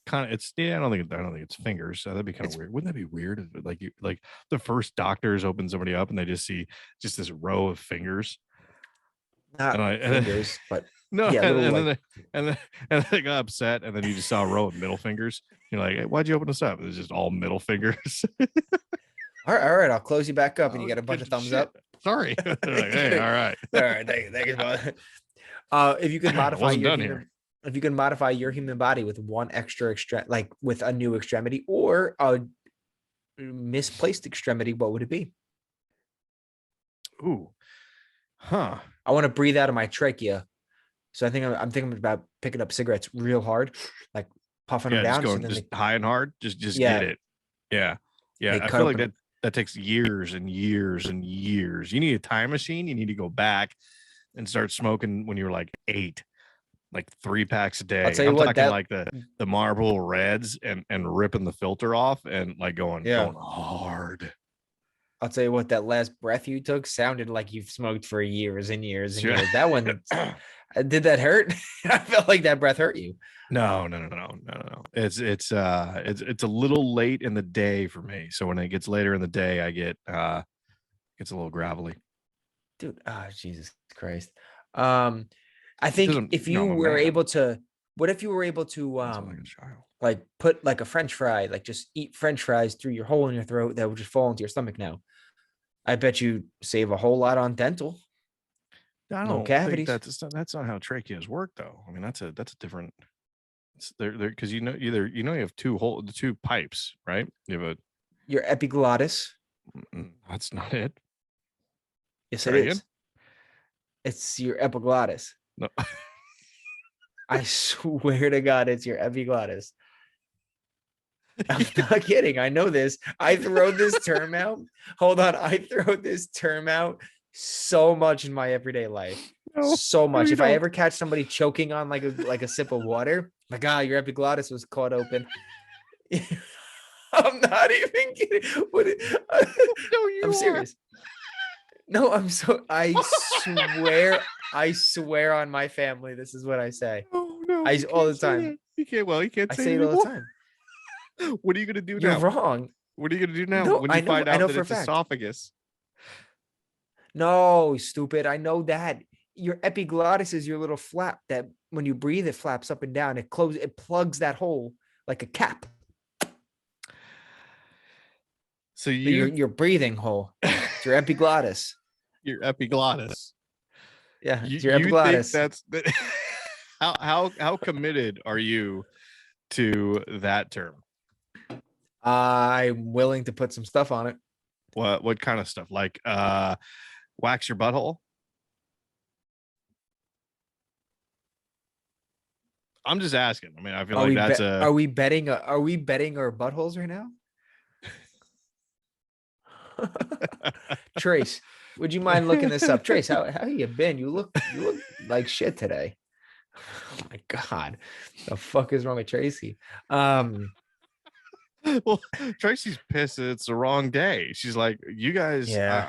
Kind of, I don't think it's fingers. That'd be kind of weird. Wouldn't that be weird? Like the first doctors open somebody up and they just see just this row of fingers. Not fingers, but no, yeah, and then they got upset, and then you just saw a row of middle fingers. You're like, hey, why'd you open us up? It's just all middle fingers. All right, I'll close you back up, and you get a bunch of thumbs up. Sorry. Like, hey, all right. Thank you. If you can modify if you can modify your human body with one extra like with a new extremity or a misplaced extremity, what would it be? Ooh, huh. I want to breathe out of my trachea, so I think I'm thinking about picking up cigarettes real hard, like puffing them down. Just going high and hard. Just get it. Yeah. I feel like that takes years and years and years. You need a time machine. You need to go back and start smoking when you were like 8. Like 3 packs a day. I'm talking like the Marlboro Reds and ripping the filter off and like going hard. I'll tell you what, that last breath you took sounded like you've smoked for years and years and years. That one, did that hurt? I felt like that breath hurt you. No. It's a little late in the day for me. So when it gets later in the day, I get gets a little gravelly. Dude, Jesus Christ. I think if you were able to, what if you were able to like put like a French fry, like just eat French fries through your hole in your throat that would just fall into your stomach now? I bet you save a whole lot on dental. I don't think that's not how tracheas work though. I mean, that's a different. It's there because you have two pipes, right? You have your epiglottis. That's not it. Yes, it is. It's your epiglottis. No. I swear to God, it's your epiglottis. I'm not kidding. I know this. I throw this term out. Hold on. I throw this term out so much in my everyday life. So much. If I ever catch somebody choking on like a sip of water, like, your epiglottis was caught open. I'm not even kidding. I'm serious. No, I swear on my family, this is what I say. No, all the time. You can't say it all the time. What are you gonna do now? You're wrong. What are you gonna do now when you find out that it's esophagus? No, stupid. I know that. Your epiglottis is your little flap that when you breathe, it flaps up and down. It plugs that hole like a cap. So your breathing hole. It's your epiglottis. Your epiglottis. Yeah, it's your epiglottis. Think that's how committed are you to that term? I'm willing to put some stuff on it. What kind of stuff? Like wax your butthole? I'm just asking. I mean, I feel like that's Are we betting our buttholes right now? Trace, would you mind looking this up? Trace, how you been? You look like shit today. Oh my God, the fuck is wrong with Tracy? Well, Tracy's pissed. It's the wrong day. She's like, you guys. Yeah.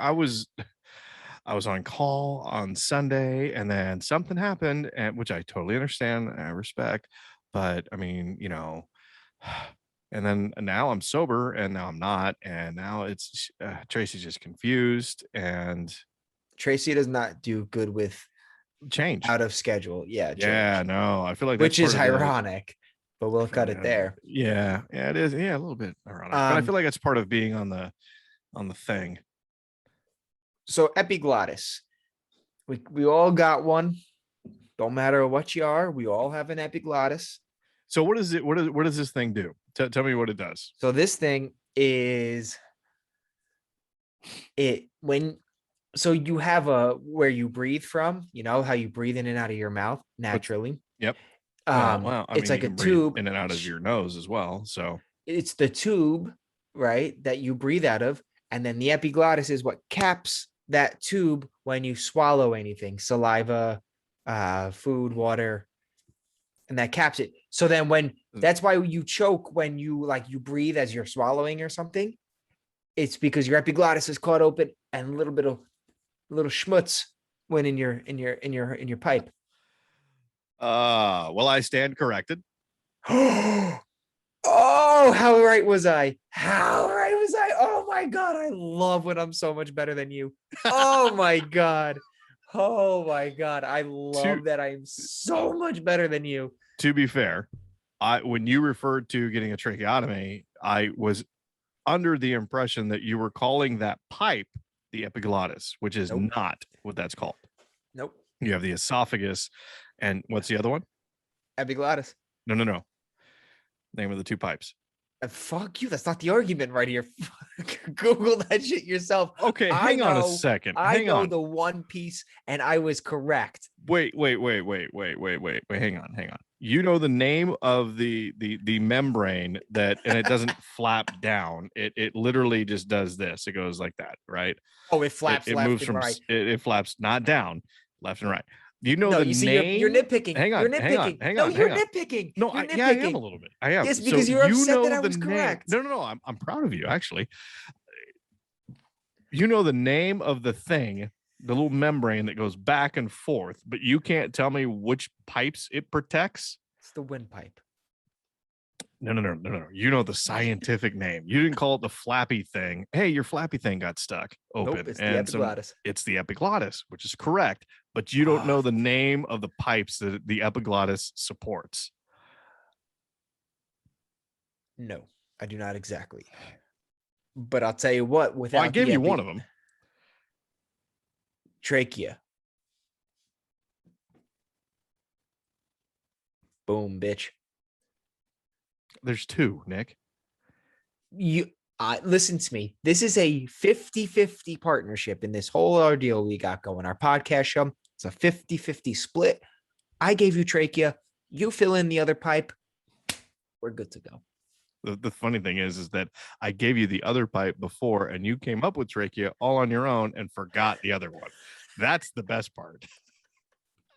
I was on call on Sunday, and then something happened, and which I totally understand and I respect. But I mean, and then now I'm sober, and now I'm not, and now it's Tracy's just confused and Tracy does not do good with change. out of schedule. Yeah, Yeah, change, no, I feel like that's which is part of the. ironic, but we'll cut it there. Yeah, it is. Yeah, a little bit ironic, but I Um, feel like it's part of being on the thing. so epiglottis, we all got one. Don't matter what you are, we all have an epiglottis. So what is it? What does this thing do? Tell me what it does. So this thing is it when so you have a where you breathe from, you know how you breathe in and out of your mouth naturally. Yep. Well, I It's mean, you like a can breathe tube. in and out of your nose as well. So It's the tube, right, that you breathe out of, and then the epiglottis is what caps that tube when you swallow anything, saliva, food, water, and that caps it. So then that's why you choke when you breathe as you're swallowing or something. It's because your epiglottis is caught open and a little schmutz went in your pipe. well, I stand corrected. Oh, how right was I? How right was I? Oh my God. I love when I'm so much better than you. Oh my God. Oh my God. I love that I'm so much better than you. To be fair, when you referred to getting a tracheotomy, I was under the impression that you were calling that pipe the epiglottis, which is Nope. not what that's called. Nope. You have the esophagus, and what's the other one? Epiglottis. No. Name of the two pipes. Fuck you. That's not the argument right here. Google that shit yourself. Okay, hang on a second. I Hang know on. the one piece, and I was correct. Wait. Hang on. You know the name of the membrane that, and it doesn't flap down. It literally just does this. It goes like that, right? Oh, it flaps It left moves and from right. It flaps not down, left and right. Do you know No, the you see, name? you're nitpicking. Hang on, You're nitpicking. hang You're on. nitpicking. No, You're yeah, I am a nitpicking. little bit. I am. Yes, So because you're upset that I the was name. correct. No. I'm proud of you, actually. You know the name of the thing, the little membrane that goes back and forth, but you can't tell me which pipes it protects. It's the windpipe. No. You know the scientific name. You didn't call it the flappy thing. Hey, your flappy thing got stuck open. Nope, it's the epiglottis. It's the epiglottis, which is correct, but you don't know the name of the pipes that the epiglottis supports. No, I do not exactly. But I'll tell you what, without I gave you one of them. Trachea. Boom, bitch. There's two, Nick. You listen to me. This is a 50-50 partnership in this whole ordeal we got going. Our podcast show, it's a 50-50 split. I gave you trachea. You fill in the other pipe. We're good to go. The funny thing is that I gave you the other pipe before, and you came up with trachea all on your own and forgot the other one. That's the best part.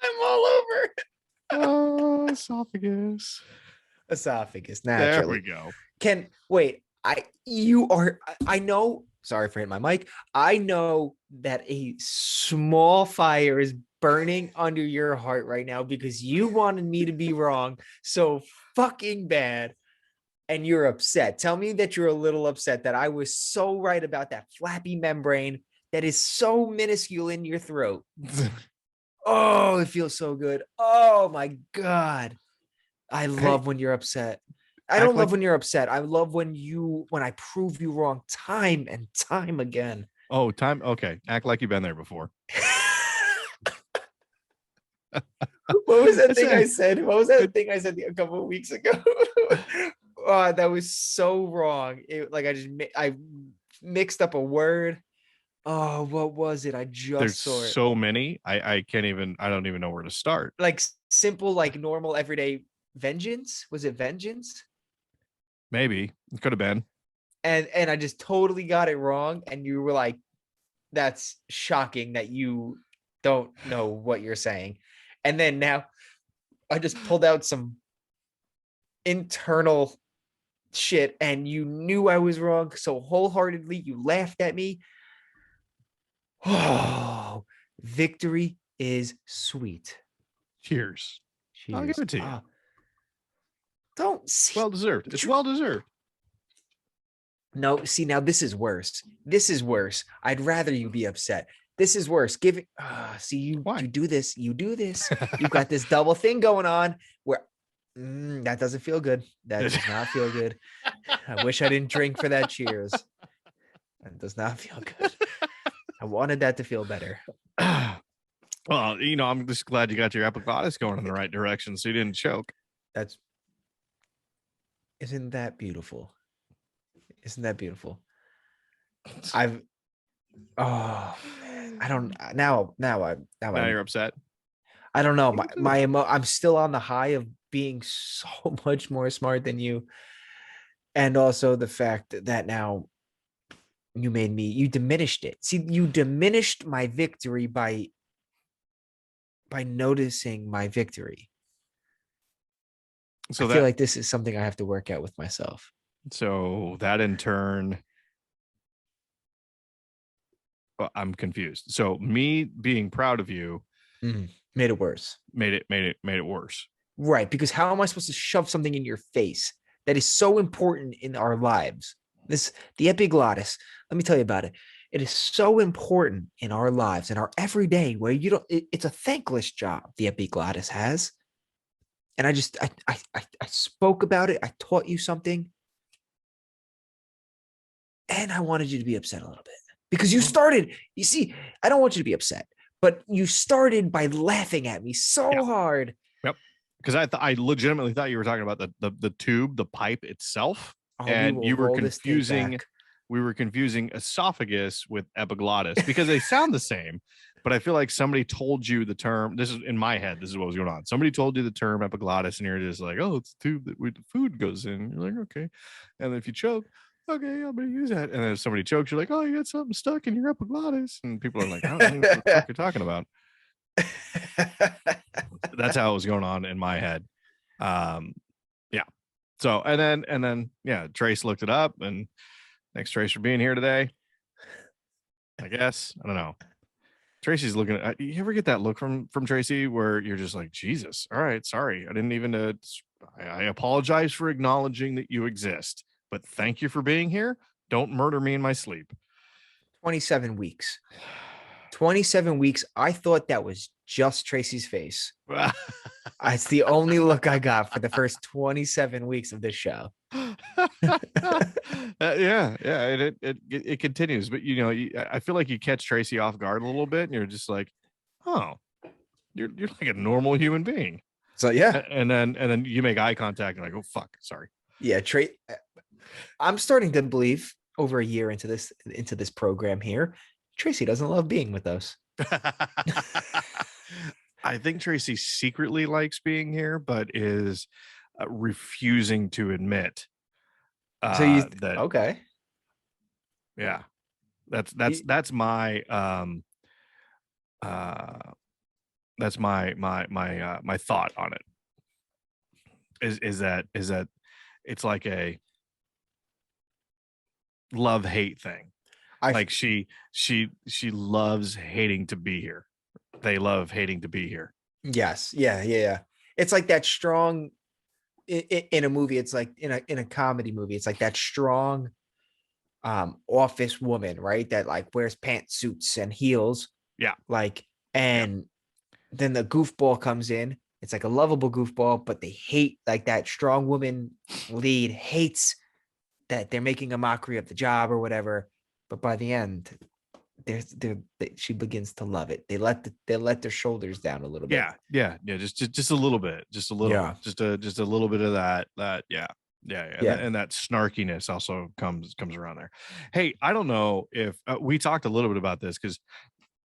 I'm all over. Oh, esophagus. Naturally. There we go. I know, sorry for hitting my mic. I know that a small fire is burning under your heart right now because you wanted me to be wrong so fucking bad. And you're upset. Tell me that you're a little upset that I was so right about that flappy membrane that is so minuscule in your throat. Oh, it feels so good. Oh my God. I love when you're upset. I don't love when you're upset. I love when I prove you wrong time and time again. Oh, time. Okay. Act like you've been there before. What was that thing I said? What was that thing I said a couple of weeks ago? Oh, that was so wrong. I mixed up a word. Oh, what was it? I just saw it. There's so many. I don't even know where to start. Like simple, like normal, everyday vengeance. Was it vengeance? Maybe it could have been. And I just totally got it wrong. And you were like, that's shocking that you don't know what you're saying. And then now I just pulled out some internal shit and you knew I was wrong so wholeheartedly. You laughed at me. Oh, victory is sweet. Cheers. I'll give Cheers. it to you. Don't see. Well deserved. It's well deserved. No, see, now this is worse. This is worse. I'd rather you be upset. This is worse. Give it. See, you do this. You do this. You've got this double thing going on where that doesn't feel good. That does not feel good. I wish I didn't drink for that. Cheers. That does not feel good. I wanted that to feel better. Well, I'm just glad you got your epiglottis going in the right direction so you didn't choke. Isn't that beautiful? Isn't that beautiful? I don't now You're upset. I don't know. I'm still on the high of being so much more smart than you. And also the fact that now you diminished it. See, you diminished my victory by noticing my victory. So I feel like this is something I have to work out with myself. So that in turn, I'm confused. So me being proud of you made it worse. Made it worse. Right. Because how am I supposed to shove something in your face that is so important in our lives? The epiglottis, let me tell you about it. It is so important in our lives, in our everyday, where it's a thankless job the epiglottis has. And I spoke about it. I taught you something. And I wanted you to be upset a little bit because you started, you see, I don't want you to be upset, but you started by laughing at me so hard. Yep. Because I legitimately thought you were talking about the tube, the pipe itself. And you were confusing, esophagus with epiglottis because they sound the same. But I feel like somebody told you the term. This is in my head. This is what was going on. Somebody told you the term epiglottis, and you're just like, "Oh, it's a tube that the food goes in." You're like, "Okay," and then if you choke, okay, I'm gonna use that. And then if somebody chokes, you're like, "Oh, you got something stuck in your epiglottis," and people are like, "I don't know what the fuck you're talking about." That's how it was going on in my head. Yeah. So and then Trace looked it up, and thanks Trace for being here today. I guess I don't know. Tracy's looking at you. Ever get that look from Tracy where you're just like, Jesus, all right, sorry, I didn't even I apologize for acknowledging that you exist, but thank you for being here. Don't murder me in my sleep. 27 weeks. 27 weeks. I thought that was just Tracy's face. It's the only look I got for the first 27 weeks of this show. It continues, but I feel like you catch Tracy off guard a little bit, and you're just like, oh, you're like a normal human being. So yeah, and then you make eye contact, and I go, fuck, sorry. Yeah, I'm starting to believe over a year into this program here, Tracy doesn't love being with us. I think Tracy secretly likes being here, but is refusing to admit. That okay? Yeah, that's my that's my thought on it. Is that it's like a love-hate thing. Like she loves hating to be here. They love hating to be here. Yes. Yeah. It's like that strong in a movie. It's like in a comedy movie. It's like that strong office woman, right? That like wears pantsuits and heels. Yeah. Then the goofball comes in. It's like a lovable goofball, but they hate, like that strong woman lead hates that they're making a mockery of the job or whatever. But by the end, she begins to love it. They let their shoulders down a little bit. Yeah. Just a little bit, just a little bit of that. Yeah. And that snarkiness also comes around there. Hey, I don't know if we talked a little bit about this because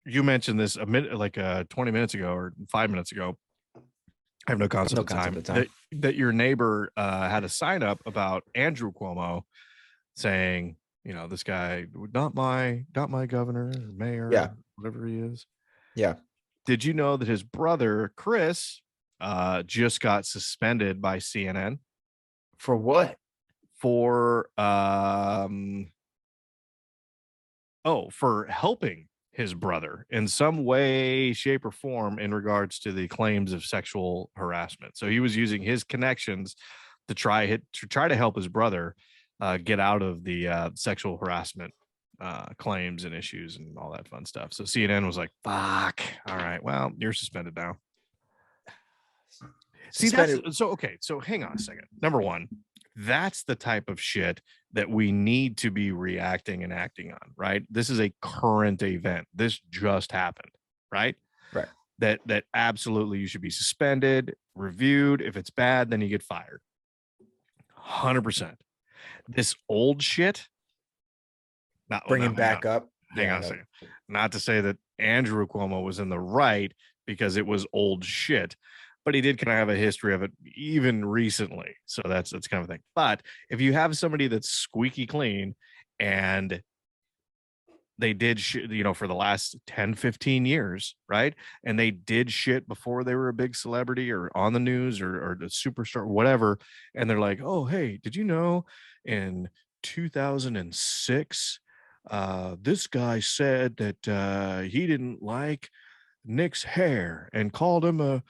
you mentioned this a minute, like 20 minutes ago or 5 minutes ago. I have no concept of time. That your neighbor had a sign up about Andrew Cuomo saying, this guy, not my governor or mayor, whatever he is. Yeah. Did you know that his brother Chris just got suspended by CNN? For what? For for helping his brother in some way, shape, or form in regards to the claims of sexual harassment. So he was using his connections to try to help his brother get out of the sexual harassment claims and issues and all that fun stuff. So CNN was like, "Fuck, all right, well, you're suspended now." See, that's so okay. So hang on a second. Number one, that's the type of shit that we need to be reacting and acting on, right? This is a current event. This just happened, right? Right. That absolutely you should be suspended, reviewed. If it's bad, then you get fired. 100%. This old shit. Bring him back up. Hang on a second. Not to say that Andrew Cuomo was in the right because it was old shit, but he did kind of have a history of it even recently. So that's kind of a thing. But if you have somebody that's squeaky clean and they did shit, for the last 10, 15 years, right? And they did shit before they were a big celebrity or on the news or the superstar, whatever. And they're like, oh, hey, did you know in 2006, this guy said that he didn't like Nick's hair and called him a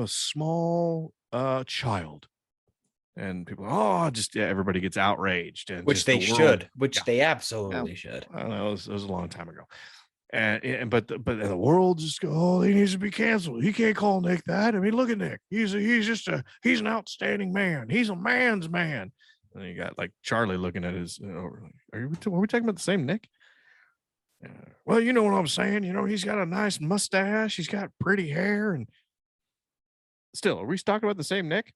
small child, and people, everybody gets outraged, and which they should, they absolutely should. I don't know, it was a long time ago, but the world just go, oh, he needs to be canceled. He can't call Nick that. I mean, look at Nick. He's an outstanding man. He's a man's man. And you got like Charlie looking at his, are we talking about the same Nick? Well, you know what I'm saying. He's got a nice mustache. He's got pretty hair, and still, are we talking about the same Nick?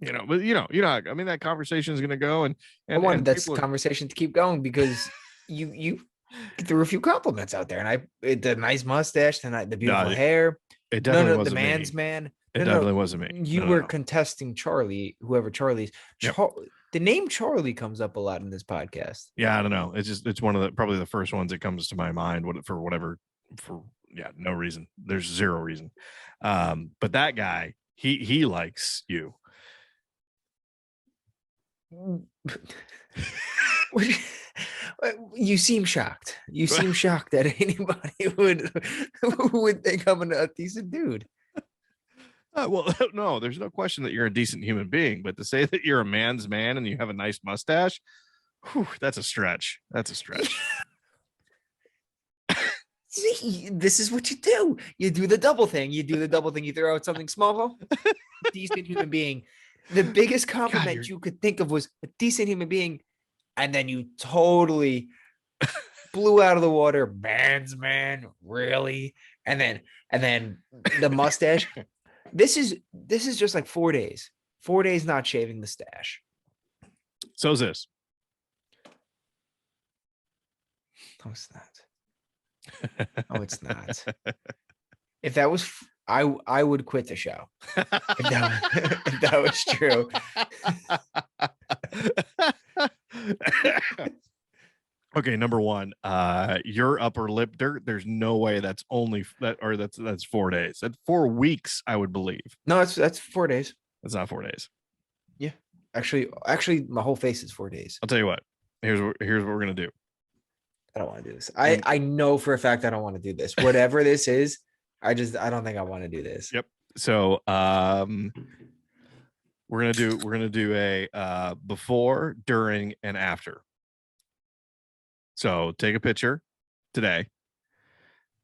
But I mean, that conversation is going to go, and I wanted that conversation to keep going because you threw a few compliments out there, and the nice mustache, the beautiful hair. It definitely wasn't the man's me. Man. It definitely wasn't me. You were contesting Charlie, whoever Charlie's. Yep. The name Charlie comes up a lot in this podcast. Yeah, I don't know. It's one of probably the first ones that comes to my mind for no reason. There's zero reason. But that guy, he likes you. You seem shocked. You seem shocked that anybody would think I'm a decent dude. Well, no, there's no question that you're a decent human being, but to say that you're a man's man and you have a nice mustache, that's a stretch. That's a stretch. See, this is what you do. You do the double thing. You throw out something small. Decent human being. The biggest compliment you could think of was a decent human being, and then you totally blew out of the water. Man's man, really? And then the mustache. This is just like 4 days. 4 days not shaving the stash. So is this. No, it's not. No, it's not. If that was, I would quit the show. If that was true. Okay, number one, your upper lip dirt. There's no way that's only that, or that's 4 days. That's 4 weeks, I would believe. No, that's 4 days. That's not 4 days. Yeah, actually, my whole face is 4 days. I'll tell you what. Here's what we're gonna do. I don't want to do this. I know for a fact I don't want to do this. Whatever this is, I don't think I want to do this. Yep. So we're gonna do a before, during, and after. So take a picture today,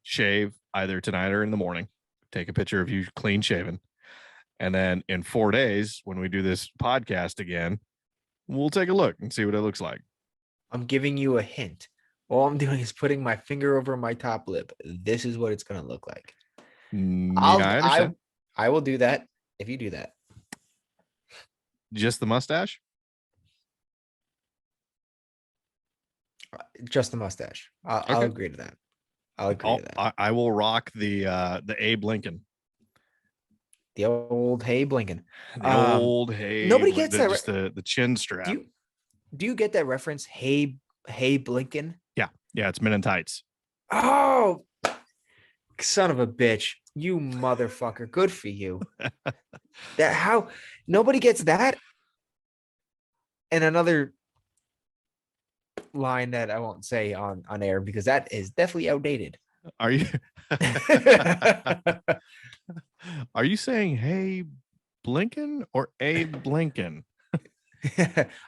shave either tonight or in the morning. Take a picture of you clean shaven. And then in 4 days, when we do this podcast again, we'll take a look and see what it looks like. I'm giving you a hint. All I'm doing is putting my finger over my top lip. This is what it's going to look like. I will do that if you do that. Just the mustache? Just the mustache. I'll agree to that. I'll agree to that. I will rock the Abe Lincoln. The old Abe Lincoln. The old Abe. Nobody gets that. Just the chin strap. Do you get that reference? Abe Lincoln? Yeah, it's Men in Tights. Oh, son of a bitch. You motherfucker. Good for you. How nobody gets that. And another line that I won't say on air because that is definitely outdated. Are you are you saying hey Blinken or Abe Blinken?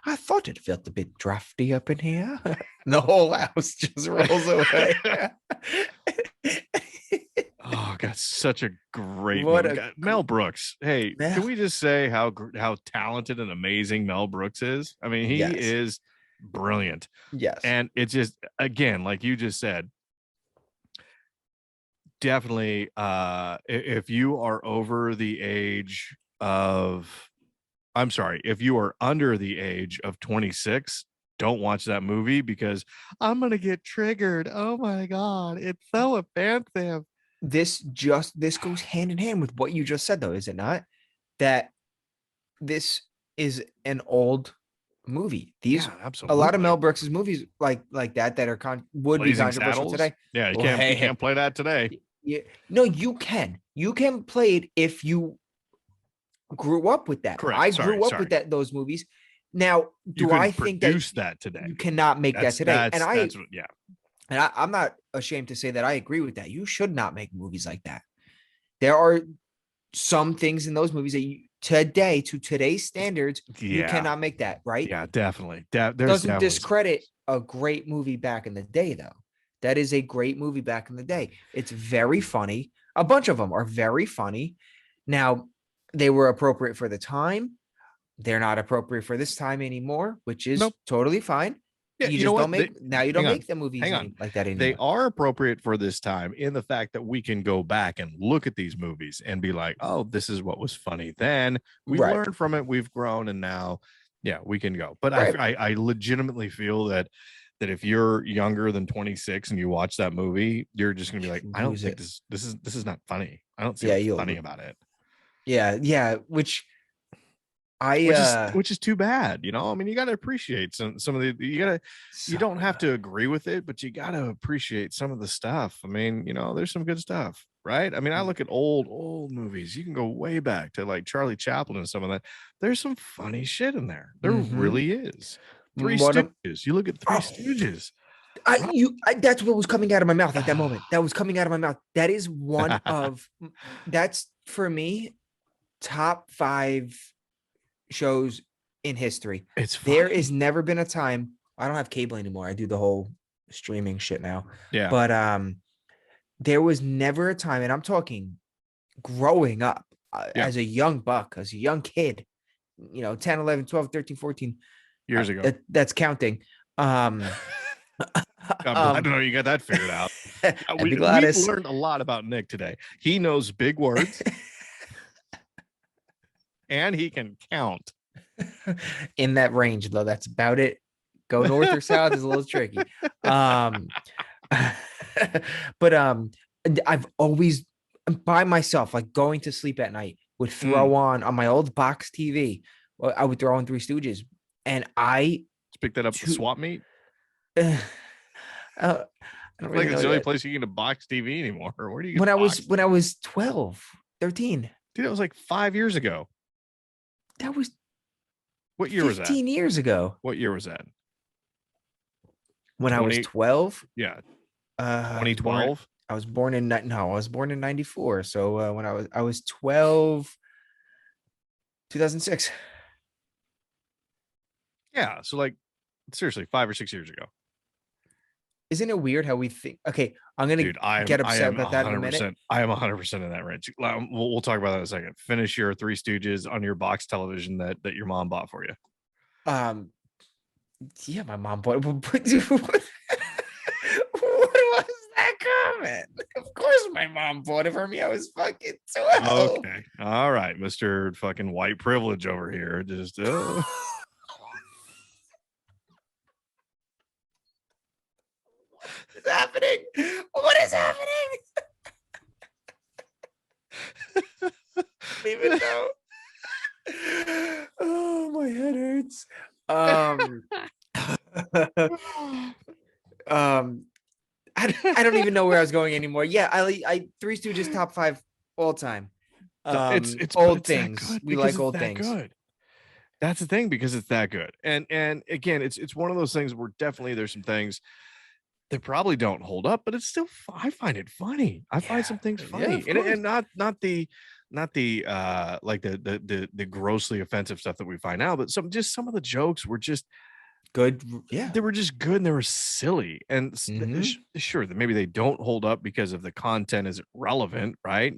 I thought it felt a bit drafty up in here. The whole house just rolls away. Oh, God, such a great What movie. a God, Mel Brooks. Hey, Yeah. can we just say how talented and amazing Mel Brooks is? I mean, he Yes. is brilliant. Yes. And it's just, again, like you just said, definitely if you are over the age of, I'm sorry, if you are under the age of 26, don't watch that movie because I'm gonna get triggered. Oh my God, it's so offensive. This goes hand in hand with what you just said, though, is it not? That this is an old movie. These Yeah, a absolutely. lot of Mel Brooks's movies like that are would be Blazing controversial Saddles. today. Yeah, you Well, can't play that today. Yeah, no, you can. You can play it if you grew up with that. Correct. I Sorry, grew up with those movies. Now, You do I couldn't think that produce that today. you cannot make that today? And That's what, yeah. and I'm not ashamed to say that I agree with that. You should not make movies like that. There are some things in those movies that today, to today's standards, you Yeah. cannot make that, right? Yeah, definitely. Doesn't discredit a great movie back in the day, though. That is a great movie back in the day. It's very funny. A bunch of them are very funny. Now, they were appropriate for the time. They're not appropriate for this time anymore, which is totally fine. Yeah, you just don't make you don't make the movies like that anymore. They are appropriate for this time in the fact that we can go back and look at these movies and be like, oh, this is what was funny then. We learned from it, we've grown, and now, yeah, we can go. But I legitimately feel that if you're younger than 26 and you watch that movie, you're just gonna be like, I don't think this is not funny. I don't see what's funny about it. Yeah, which is too bad, you know. I mean, you got to appreciate some of the you don't have to agree with it, but you got to appreciate some of the stuff. I mean, you know, there's some good stuff, right? I mean, I look at old movies. You can go way back to like Charlie Chaplin and some of that. There's some funny shit in there. There really is. Three Stooges. You look at Three Stooges. That's what was coming out of my mouth at that moment. That was coming out of my mouth. That is one of that's for me top 5 shows in history. There is never been a time. I don't have cable anymore. I do the whole streaming shit now. Yeah. But there was never a time, and I'm talking growing up as a young buck, as a young kid, you know, 10, 11, 12, 13, 14 years ago. That's counting. I'm glad to know you got that figured out. We've learned a lot about Nick today. He knows big words. And he can count in that range, though. That's about it. Go north or south is a little tricky. But I've always by myself, like going to sleep at night, would throw on my old box TV. I would throw on Three Stooges, and I pick that up at the swap meet. I don't think it's the only place you can get a box TV anymore. Or where do you get when I was 12, 13? Dude, it was like 5 years ago. That was what year was that? 15 years ago. What year was that? When I was 12? Yeah. 2012? I was born in 94. So when I was 12, 2006. Yeah. So like seriously, 5 or 6 years ago. Isn't it weird how we think? Okay, I'm gonna get upset about that in a minute. I am 100% in that range. We'll talk about that in a second. Finish your Three Stooges on your box television that your mom bought for you. Yeah, my mom bought it. What was that comment? Of course, my mom bought it for me. I was fucking 12. Okay, all right, Mr. fucking white privilege over here. Just. What is happening? What is happening? Leave it out. Oh, my head hurts. I don't even know where I was going anymore. Yeah, I Three Stooges top 5 all time. It's old things. We like old things. Good. That's the thing, because it's that good. And again, it's one of those things where definitely there's some things that probably don't hold up, but it's still I find it funny. I find Yeah, some things yeah, funny. of And course. not the like the grossly offensive stuff that we find now, but some of the jokes were just Good. Yeah. they were just good, and they were silly. And Hmm. sure that maybe they don't hold up because of the content isn't relevant, right?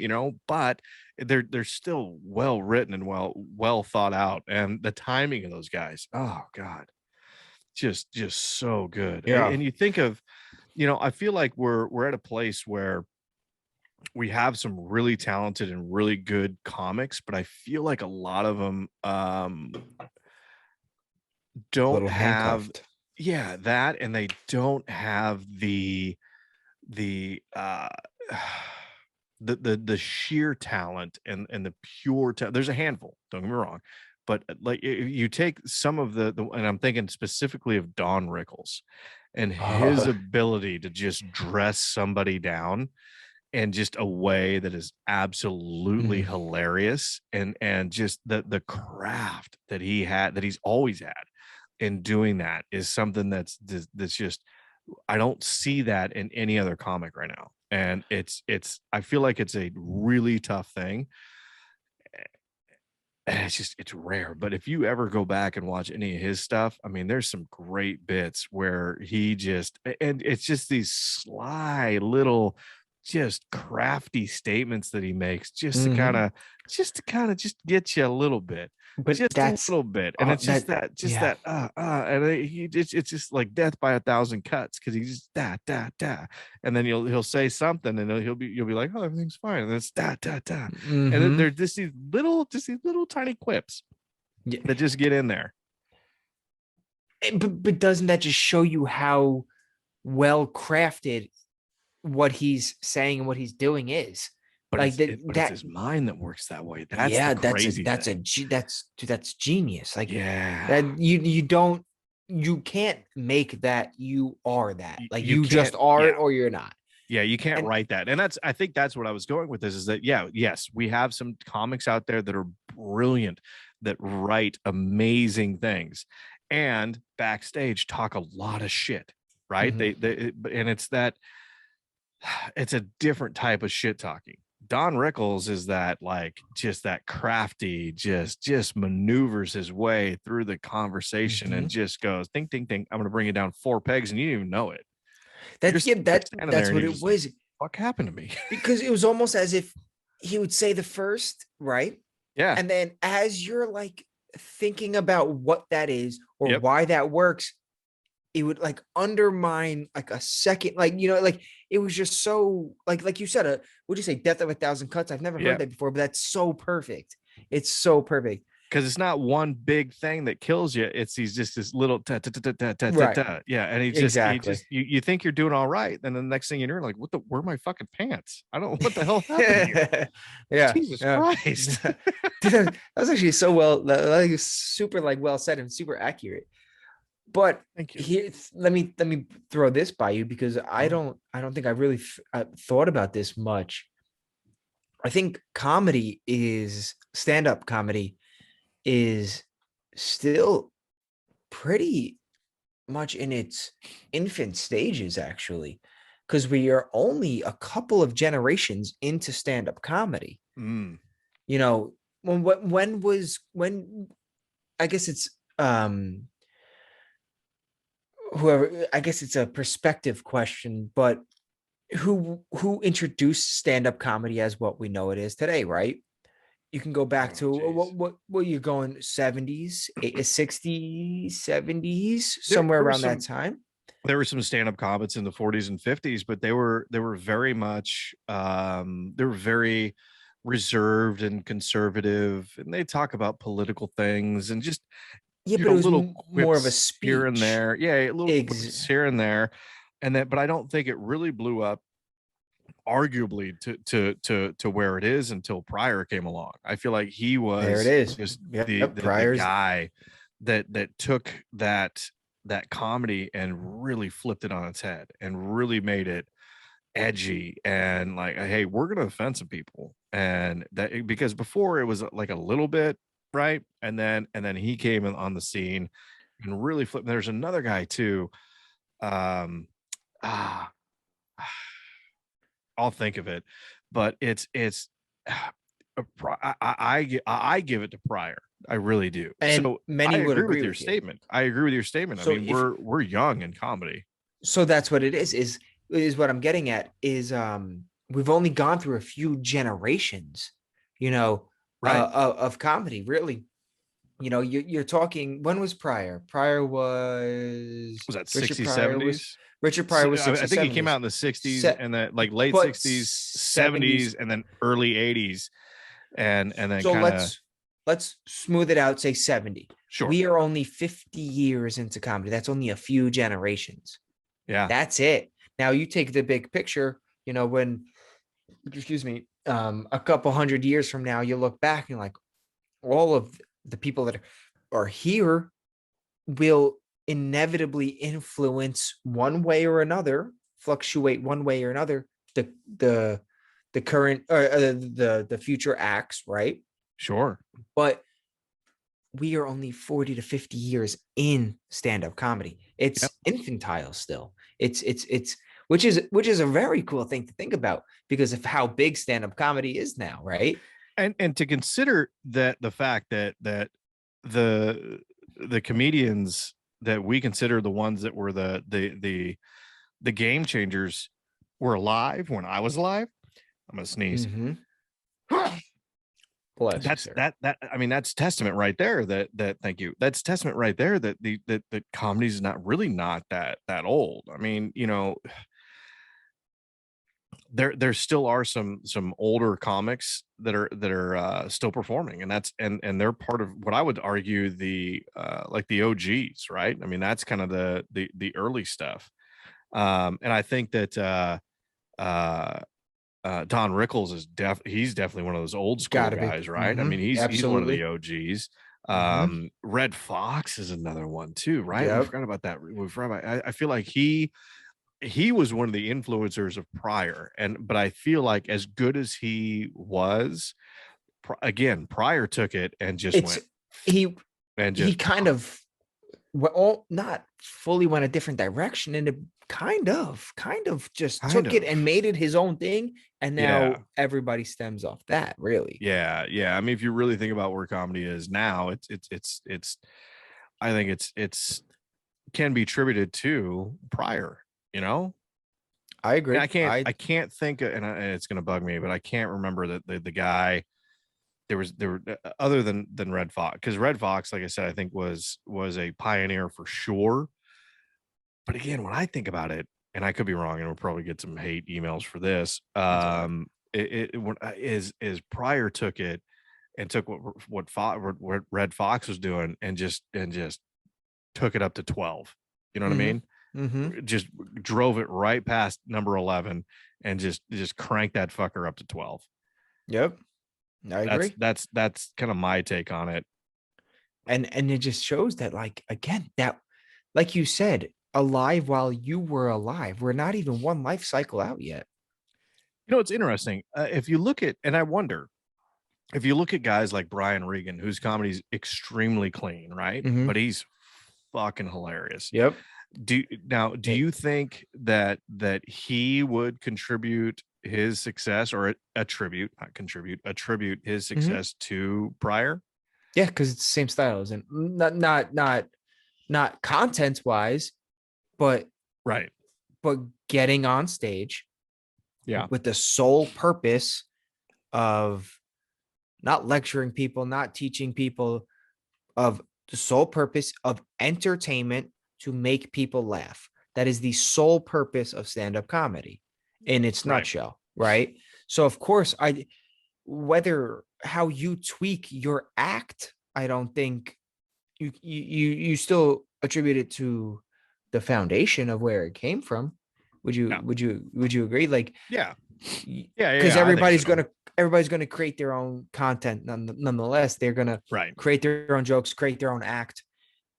But they're still well written and well thought out, and the timing of those guys, oh god, just so good. Yeah. And you think of, I feel like we're at a place where we have some really talented and really good comics, but I feel like a lot of them A don't little have, handcuffed. yeah, that, and they don't have the the sheer talent and the pure talent. There's a handful, don't get me wrong, but like you take some of the, and I'm thinking specifically of Don Rickles and his Oh. ability to just dress somebody down in just a way that is absolutely Mhm. hilarious, and just the craft that he's always had in doing that is something that's just, I don't see that in any other comic right now. And it's I feel like it's a really tough thing. And it's rare. But if you ever go back and watch any of his stuff, I mean, there's some great bits where he just, and it's just these sly little, just crafty statements that he makes, Mhm. just get you a little bit, But just a that's little bit. And it's that. just Yeah. that and it's just like death by a thousand cuts, because he just da, and then he'll say something, and you'll be like, oh, everything's fine, and it's da, and Mhm. they're just these little tiny quips Yeah. that just get in there. But doesn't that just show you how well crafted what he's saying and what he's doing is? But Like it's that. his mind that works that way. That's the Yeah, crazy thing. that's genius. Like Yeah. that you don't, you can't make that you are that. Like You you just can't, are yeah. it or you're not. Yeah, you can't And write that. And I think that's what I was going with this, is that, yeah, yes, we have some comics out there that are brilliant, that write amazing things, and backstage talk a lot of shit, right? mhm. And it's that, it's a different type of shit talking. Don Rickles is that, like, just that crafty, just maneuvers his way through the conversation and Mhm. just goes, ding, ding, ding. I'm going to bring you down 4 pegs, and you didn't even know it. That's, yeah, You're standing there, that's and what you're it just like, was, what happened to me? because it was almost as if he would say the first, right? Yeah. And then as you're like thinking about what that is or Yep. why that works, it would like undermine like a second, like, like it was just so like you said, would you say death of a thousand cuts? I've never heard Yep. that before, but that's so perfect. It's so perfect. Because it's not one big thing that kills you. It's these just this little ta ta ta ta ta ta ta Right. ta. Yeah. And he Exactly. just you think you're doing all right. Then the next thing you know, you're like, where are my fucking pants? I don't, what the hell happened here? Yeah. Jesus Yeah. Christ. Dude, that was actually so well, that was super like well said and super accurate. But Thank you. here, let me throw this by you, because I don't think I really thought about this much. I think comedy is stand-up comedy is still pretty much in its infant stages, actually, because we are only a couple of generations into stand-up comedy. Mm. You know, when I guess it's whoever, I guess it's a perspective question, but who introduced stand-up comedy as what we know it is today, right? You can go back Oh, to geez. what you're going 70s, 60s, 70s, There, somewhere there were around that some time. there were some stand-up comics in the 40s and 50s, but they were very much they were very reserved and conservative, and they talk about political things and just, Yeah, but it was little more of a quips here and speech. there. Yeah, little Ex- quips here and there. And that, but I don't think it really blew up, arguably, to where it is until Pryor came along. I feel like he there it was is. just Yep, the Priors. guy that took that comedy and really flipped it on its head and really made it edgy, and like, hey, we're gonna offend some people. And that, because before it was like a little bit, right? And then he came on the scene and really flipped. There's another guy too. Um, ah, I'll think of it, but it's I give it to Pryor. I really do. And So I many would agree with agree your with you. statement. I agree with your statement. I So mean, if we're young in comedy. so that's what it is what I'm getting at is we've only gone through a few generations, you know, Right. of comedy, really. You know, you're talking, when was Pryor? Pryor was Was that Richard 60s, Pryor was 70s? Richard Pryor was I 60s, think he came out 70s. in the 60s Set and then like late but 60s, 70s, 70s. and then early 80s. And then So kind of let's smooth it out, say 70. sure. We are only 50 years into comedy. That's only a few generations. Yeah. That's it. Now you take the big picture, you know, when, excuse me, a couple hundred years from now, you look back and like all of the people that are here will inevitably influence one way or another, fluctuate one way or another, the the current or the future acts, right? Sure. But we are only 40 to 50 years in stand-up comedy. It's Yep. infantile still. It's which is a very cool thing to think about because of how big stand-up comedy is now, right? And to consider that the fact that the comedians that we consider the ones that were the game changers were alive when I was alive. I'm gonna sneeze. Mm-hmm. Bless you, That's sir. that I mean, that's testament right there that thank you. That's testament right there that that comedy is not really not that old. I mean, you know, there still are some older comics that are still performing, and that's and they're part of what I would argue the like the OGs, right? I mean, that's kind of the early stuff. And I think that uh Don Rickles is he's definitely one of those old school Gotta be. guys, right? I Mm-hmm. mean, he's one of the Absolutely. OGs. Mm-hmm. Red Fox is another one too, right? We Yep. forgot about that. We forgot about, I feel like he was one of the influencers of Pryor, and but I feel like as good as he was, again, Pryor took it and just It's went he and he just kind of well, not fully went a different direction, and it kind of just kind took it of and made it his own thing, and yeah. now everybody stems off that, really. Yeah, yeah. I mean, if you really think about where comedy is now, it's I think it's can be attributed to Pryor, you know? I And agree. I can't think and it's going to bug me, but I can't remember that the guy there were other than Red Fox, cuz Red Fox, like I said, I think was a pioneer for sure. But again, when I think about it, and I could be wrong and we'll probably get some hate emails for this, It's all right. is Pryor took it and took what Red Fox was doing and just took it up to 12. You know what I Mm-hmm. mean? Mm-hmm. Just drove it right past number 11 and just cranked that fucker up to 12. Yep. I agree. That's kind of my take on it. And it just shows that, like, again, that, like you said, alive while you were alive. We're not even one life cycle out yet. You know, it's interesting. If you look at, and I wonder, if you look at guys like Brian Regan, whose comedy's extremely clean, right? Mm-hmm. But he's fucking hilarious. Yep. Do It, you think that he would contribute his success or attribute, not contribute, attribute his mm-hmm. success to Pryor? Yeah, because it's the same styles and not content wise, but Right. but getting on stage Yeah. with the sole purpose of not lecturing people, not teaching people, of the sole purpose of entertainment to make people laugh. That is the sole purpose of stand-up comedy in its Right. nutshell, right? So of course, I whether how you tweak your act, I don't think you still attribute it to the foundation of where it came from. Would you Yeah. would you agree? Like, Yeah. because I think so. everybody's gonna create their own content. Nonetheless, they're gonna Right. create their own jokes, create their own act,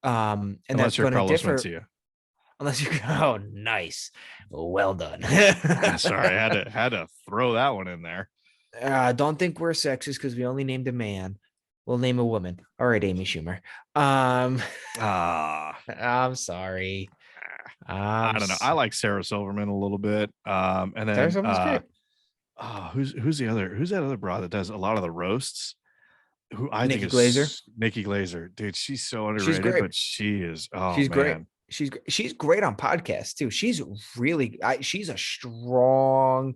and Unless that's you're going to Carlos differ. Mencia. Unless you oh, nice, well done. Sorry, I had to throw that one in there. Don't think we're sexist because we only named a man. We'll name a woman. All right, Amy Schumer. Um, Ah, I'm sorry. I don't know. I like Sarah Silverman a little bit. And Sarah then Silverman's great. who's that other broad that does a lot of the roasts? Who I think Nikki Glazer. is Nikki Glazer. Dude, she's so She's underrated, great. but she is, oh She's great. man. She's great on podcasts too. She's a strong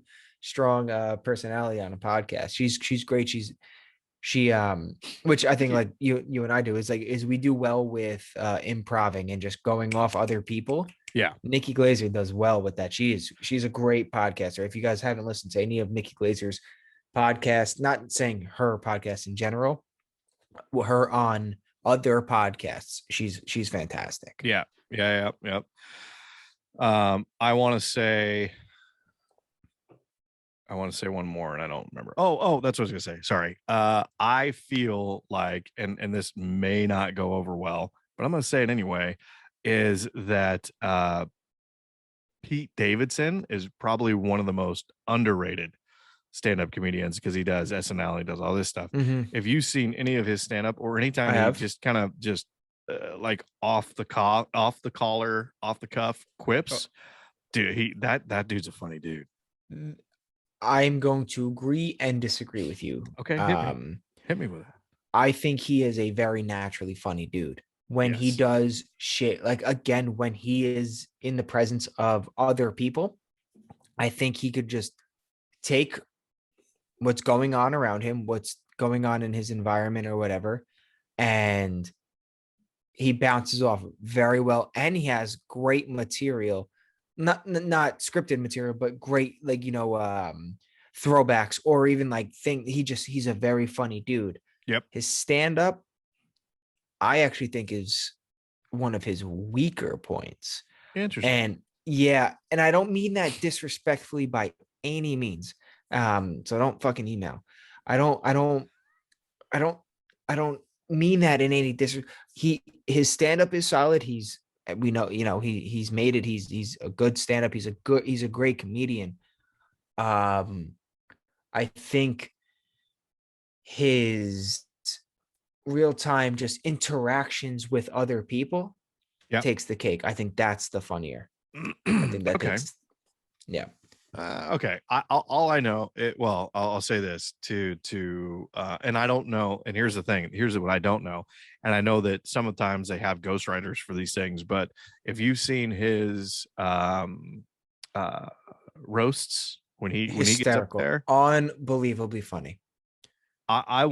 personality on a podcast. She's great. She which I think like you and I do is we do well with improving and just going off other people. Yeah. Nikki Glazer does well with that. She's a great podcaster. If you guys haven't listened to any of Nikki Glazer's podcasts, not saying her podcast in general, her on other podcasts, she's fantastic. Yeah. I want to say one more and I don't remember. Oh, that's what I was gonna say. Sorry. I feel like, and this may not go over well, but I'm gonna say it anyway, is that Pete Davidson is probably one of the most underrated stand-up comedians because he does SNL, he does all this stuff. Mm-hmm. If you've seen any of his stand-up or anytime he just kind of just like off the collar, off the cuff quips, dude, that dude's a funny dude. I'm going to agree and disagree with you. Okay, hit me with it. I think he is a very naturally funny dude. When he does shit, like again, when he is in the presence of other people, I think he could just take what's going on around him, what's going on in his environment or whatever, and he bounces off very well. And he has great material, not scripted material, but great, like, throwbacks or even like he's a very funny dude. Yep. His stand-up, I actually think is one of his weaker points. Interesting. And yeah, and I don't mean that disrespectfully by any means. So don't fucking email. I don't mean that in any his stand-up is solid. He's made it. He's a good stand-up. He's a great comedian. I think his real-time just interactions with other people takes the cake. I think that's the funnier. I think that takes, yeah. Okay. I'll say this and I don't know. And here's the thing. Here's what I don't know. And I know that sometimes they have ghostwriters for these things, but if you've seen his roasts when he gets up there, unbelievably funny. I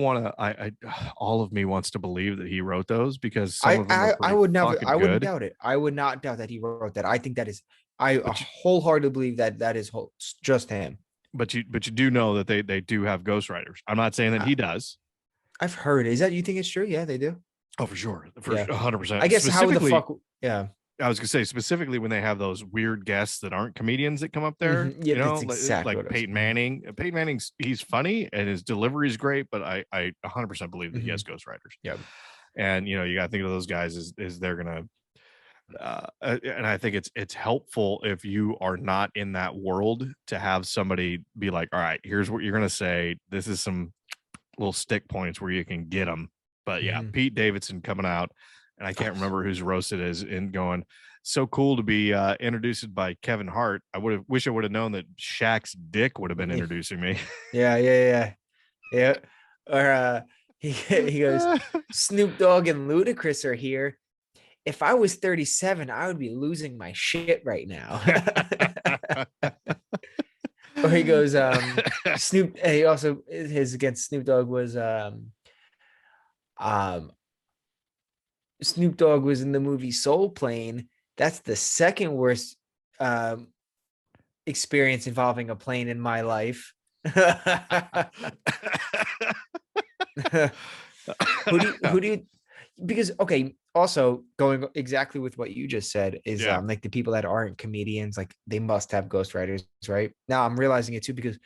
all of me wants to believe that he wrote those because some of them I wouldn't doubt it. I would not doubt that he wrote that. I think that is, I wholeheartedly believe that is just him. But you do know that they do have ghostwriters. I'm not saying that he does. I've heard. Is that, you think it's true? Yeah, they do. Oh, for sure. 100%. I guess how the fuck, yeah. I was gonna say specifically when they have those weird guests that aren't comedians that come up there, that's exactly like Peyton Manning. Peyton Manning's, he's funny and his delivery is great, but I 100% believe that he has ghostwriters. Yeah, and you got to think of those guys as they're gonna. And I think it's helpful if you are not in that world to have somebody be like, all right, here's what you're gonna say. This is some little stick points where you can get them. But yeah, Pete Davidson coming out. And I can't remember whose roast it is, and going, so cool to be introduced by Kevin Hart. I wish I would have known that Shaq's dick would have been introducing me. Yeah. Or he goes, Snoop Dogg and Ludacris are here. If I was 37, I would be losing my shit right now. Or he goes, Snoop. He also, his against Snoop Dogg was Snoop Dogg was in the movie Soul Plane. That's the second worst experience involving a plane in my life. Who do you, because, okay, also going exactly with what you just said is like the people that aren't comedians, like they must have ghostwriters, right? Now I'm realizing it too, because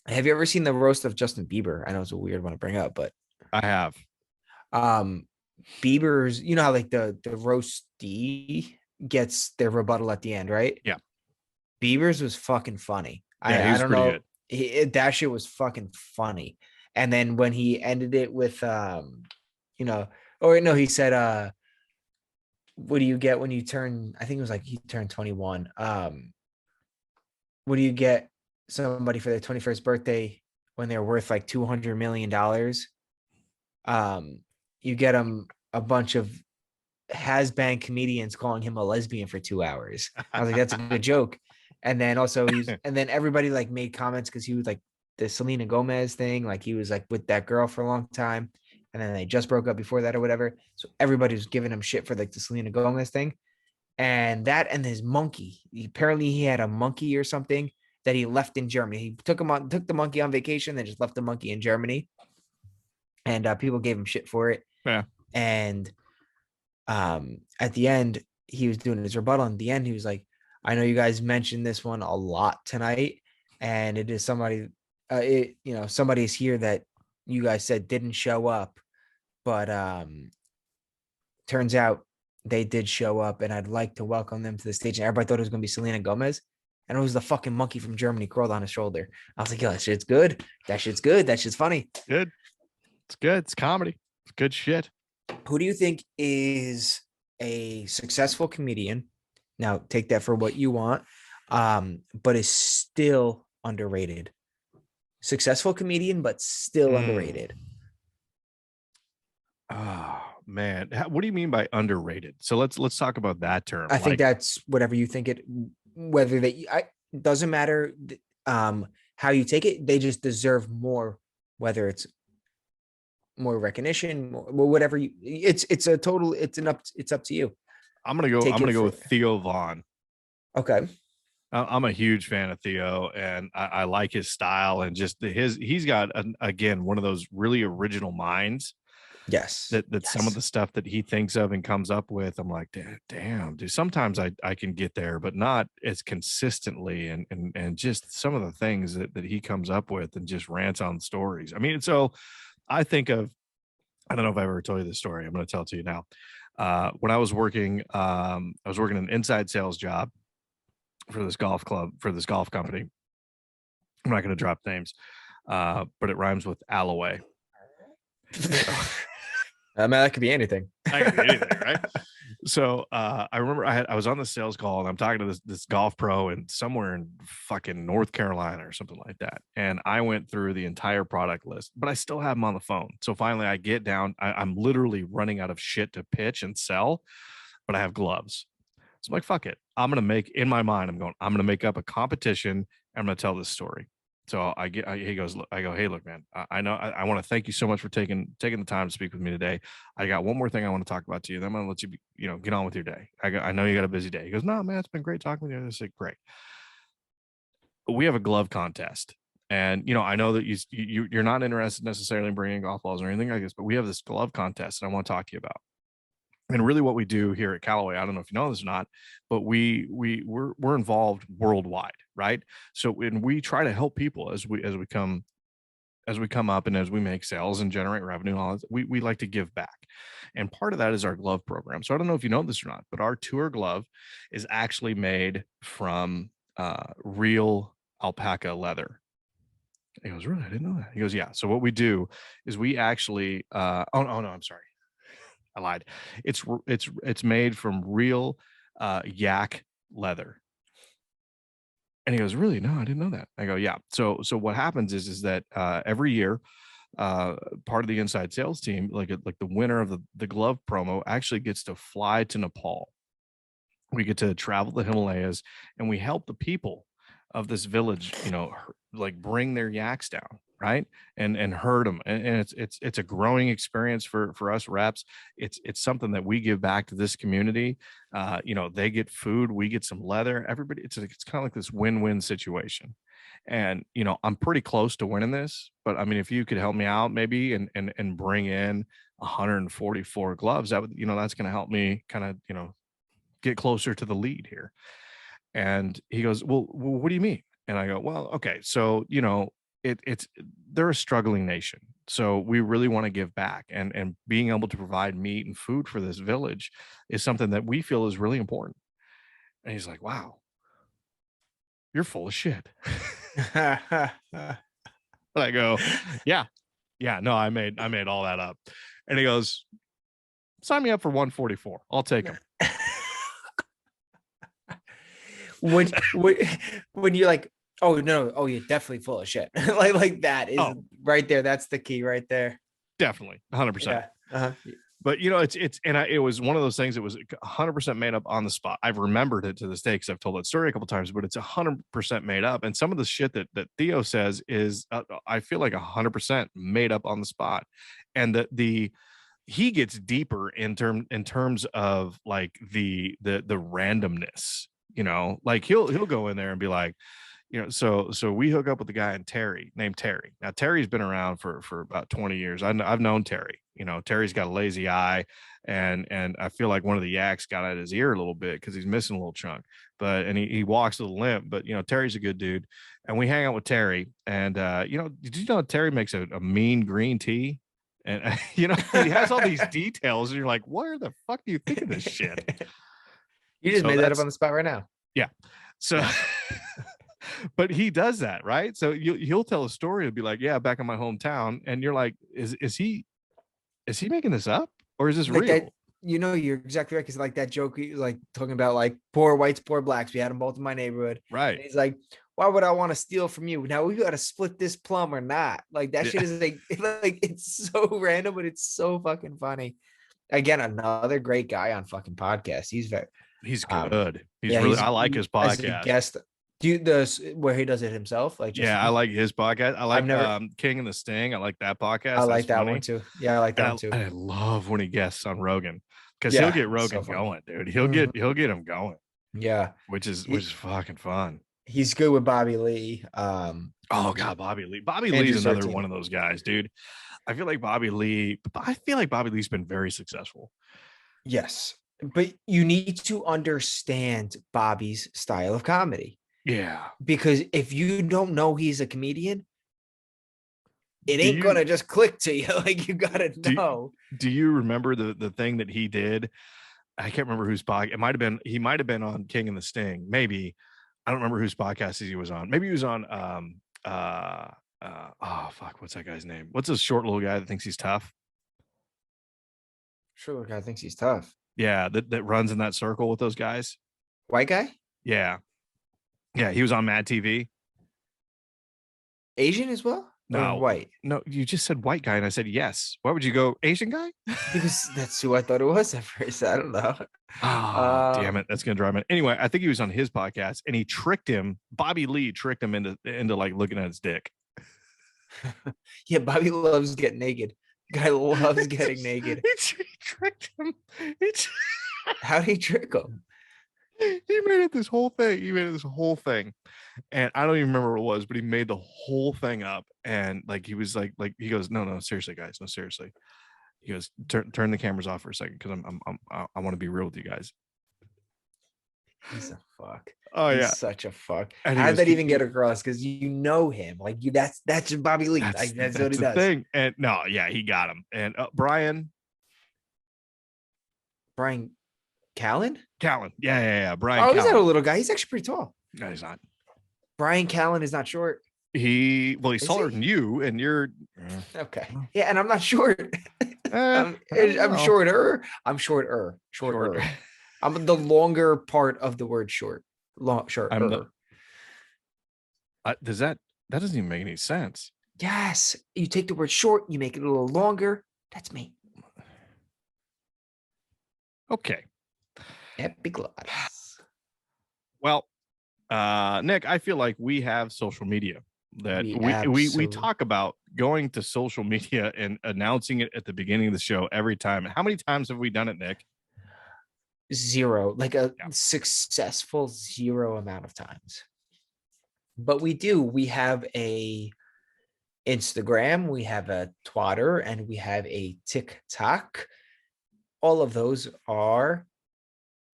have you ever seen the roast of Justin Bieber? I know it's a weird one to bring up, but I have. Bieber's, you know how like the roasty gets their rebuttal at the end, right? Yeah. Bieber's was fucking funny. Yeah, I don't know. That shit was fucking funny. And then when he ended it with, you know, or no, he said, what do you get when you turn, I think it was like he turned 21. What do you get somebody for their 21st birthday when they're worth like $200 million? You get them a bunch of has-been comedians calling him a lesbian for 2 hours. I was like, that's a good joke. And then also and then everybody like made comments because he was like the Selena Gomez thing, like he was like with that girl for a long time, and then they just broke up before that or whatever. So everybody was giving him shit for like the Selena Gomez thing, and that and his monkey. Apparently, he had a monkey or something that he left in Germany. He took the monkey on vacation, then just left the monkey in Germany, and people gave him shit for it. Yeah. And at the end, he was doing his rebuttal. In the end, he was like, I know you guys mentioned this one a lot tonight, and it is somebody, somebody's here that you guys said didn't show up, but turns out they did show up, and I'd like to welcome them to the stage. And everybody thought it was going to be Selena Gomez, and it was the fucking monkey from Germany crawled on his shoulder. I was like, yo, that shit's good. That shit's good. That shit's funny. Good. It's good. It's comedy. It's good shit. Who do you think is a successful comedian? Now, take that for what you want, but is still underrated. Successful comedian, but still underrated. Oh man, what do you mean by underrated? So let's talk about that term. I think that's whatever you think it. Whether doesn't matter how you take it. They just deserve more. Whether it's more recognition, whatever you. It's up to you. I'm gonna go with Theo Von. Okay. I'm a huge fan of Theo, and I like his style and just he's got again one of those really original minds. Yes. That some of the stuff that he thinks of and comes up with, I'm like, damn, dude. Sometimes I can get there, but not as consistently, and just some of the things that he comes up with and just rants on stories. I mean, so I think of, I don't know if I ever told you this story. I'm going to tell it to you now. When I was working an inside sales job for this golf club, for this golf company. I'm not going to drop names, but it rhymes with Alloway. I mean, that could be anything. That could be anything, right? So I remember I was on the sales call, and I'm talking to this golf pro and somewhere in fucking North Carolina or something like that. And I went through the entire product list, but I still have them on the phone. So finally I get down. I'm literally running out of shit to pitch and sell, but I have gloves. So I'm like, fuck it. I'm going to make up a competition. I'm going to tell this story. So he goes, I go, hey, look, man, I know I want to thank you so much for taking the time to speak with me today. I got one more thing I want to talk about to you. Then I'm going to let you, get on with your day. I know you got a busy day. He goes, no, man, it's been great talking with you. I said, great. We have a glove contest. And, I know that you're not interested necessarily in bringing golf balls or anything like this, but we have this glove contest and I want to talk to you about. And really what we do here at Callaway, I don't know if you know this or not, but we're involved worldwide, right? So when we try to help people as we come up and as we make sales and generate revenue and all that, we like to give back. And part of that is our glove program. So I don't know if you know this or not, but our tour glove is actually made from real alpaca leather. He goes, really? I didn't know that. He goes, yeah. So what we do is we actually, oh no, I'm sorry. I lied. It's made from real yak leather. And he goes, really? No, I didn't know that. I go, yeah. So what happens is that every year, part of the inside sales team, like the winner of the glove promo, actually gets to fly to Nepal. We get to travel the Himalayas, and we help the people of this village, like bring their yaks down, right, and herd them, and it's a growing experience for us reps. It's something that we give back to this community. They get food, we get some leather. Everybody, it's kind of like this win-win situation. And I'm pretty close to winning this, but I mean, if you could help me out maybe and bring in 144 gloves, that would, that's going to help me kind of get closer to the lead here. And he goes, well, what do you mean? And I go, well, okay, so they're a struggling nation, so we really want to give back, and being able to provide meat and food for this village is something that we feel is really important. And he's like, wow, you're full of shit. And I go, yeah, Yeah, no, I made all that up. And he goes, sign me up for 144. I'll take him. When you're like, oh no, oh you're definitely full of shit. like that is right there. That's the key right there. Definitely 100%. Yeah. Uh-huh. But it was one of those things that was 100% made up on the spot. I've remembered it to this day because I've told that story a couple times, but it's 100% made up. And some of the shit that Theo says is, I feel like 100% made up on the spot. And he gets deeper in terms of like the randomness, like he'll go in there and be like, so we hook up with the guy named Terry. Now Terry's been around for about 20 years. I've known Terry. Terry's got a lazy eye, and I feel like one of the yaks got at his ear a little bit because he's missing a little chunk. And he walks with a limp. But Terry's a good dude, and we hang out with Terry. And did you know Terry makes a mean green tea? And he has all these details, and you're like, where the fuck do you think of this shit? You just made that up on the spot right now. Yeah. So. Yeah. But he does that, right? So he'll tell a story and be like, yeah, back in my hometown. And you're like, is he making this up, or is this like real? That, you're exactly right. Cause like that joke, he was like talking about like poor whites, poor blacks. We had them both in my neighborhood. Right. And he's like, why would I want to steal from you? Now we got to split this plum or not. Like that shit is like it's so random, but it's so fucking funny. Again, another great guy on fucking podcast. He's good. I like his podcast. Guest. Where he does it himself? Like, I like his podcast. I like King and the Sting. I like that podcast. I like that one too. Yeah, I like that one too. I love when he guests on Rogan, because he'll get Rogan going, dude. He'll get him going. Yeah, which is fucking fun. He's good with Bobby Lee. Oh god, Bobby Lee. Bobby Lee's another one of those guys, dude. I feel like Bobby Lee's been very successful. Yes, but you need to understand Bobby's style of comedy. Yeah. Because if you don't know he's a comedian, it ain't gonna just click to you. Like, you gotta know. Do you remember the thing that he did? I can't remember whose podcast. He might have been on King and the Sting. Maybe. I don't remember whose podcast he was on. Maybe he was on oh fuck, what's that guy's name? What's this short little guy that thinks he's tough? Short little guy thinks he's tough. Yeah, that runs in that circle with those guys. White guy? Yeah. Yeah, he was on Mad TV. Asian as well? No, white. No, you just said white guy, and I said yes. Why would you go Asian guy? Because that's who I thought it was at first. I don't know. Oh, damn it. That's gonna drive me. Anyway, I think he was on his podcast, and he tricked him. Bobby Lee tricked him into like looking at his dick. Yeah, Bobby loves getting naked. Guy loves getting naked. He tricked him. How'd he trick him? He made it this whole thing. And I don't even remember what it was, but he made the whole thing up. And like he was like he goes, no, seriously, guys, no, seriously. He goes, turn the cameras off for a second, because I want to be real with you guys. He's a fuck. Oh yeah, he's such a fuck. How did that even get across? Because you know him, like that's just Bobby Lee. That's what he does. Thing. And no, yeah, he got him. And Brian Callen? Yeah. Brian. Oh, he's not a little guy. He's actually pretty tall. No, he's not. Brian Callen is not short. He's taller than you, and you're okay. Yeah, and I'm not short. I'm shorter. I'm shorter. I'm the longer part of the word short. Short. Does that doesn't even make any sense? Yes, you take the word short, you make it a little longer. That's me. Okay. Epiglottis. Well, Nick, I feel like we have social media that we talk about going to social media and announcing it at the beginning of the show every time. How many times have we done it, Nick? Zero, like a successful zero amount of times. But we have a Instagram, we have a Twitter, and we have a TikTok. All of those are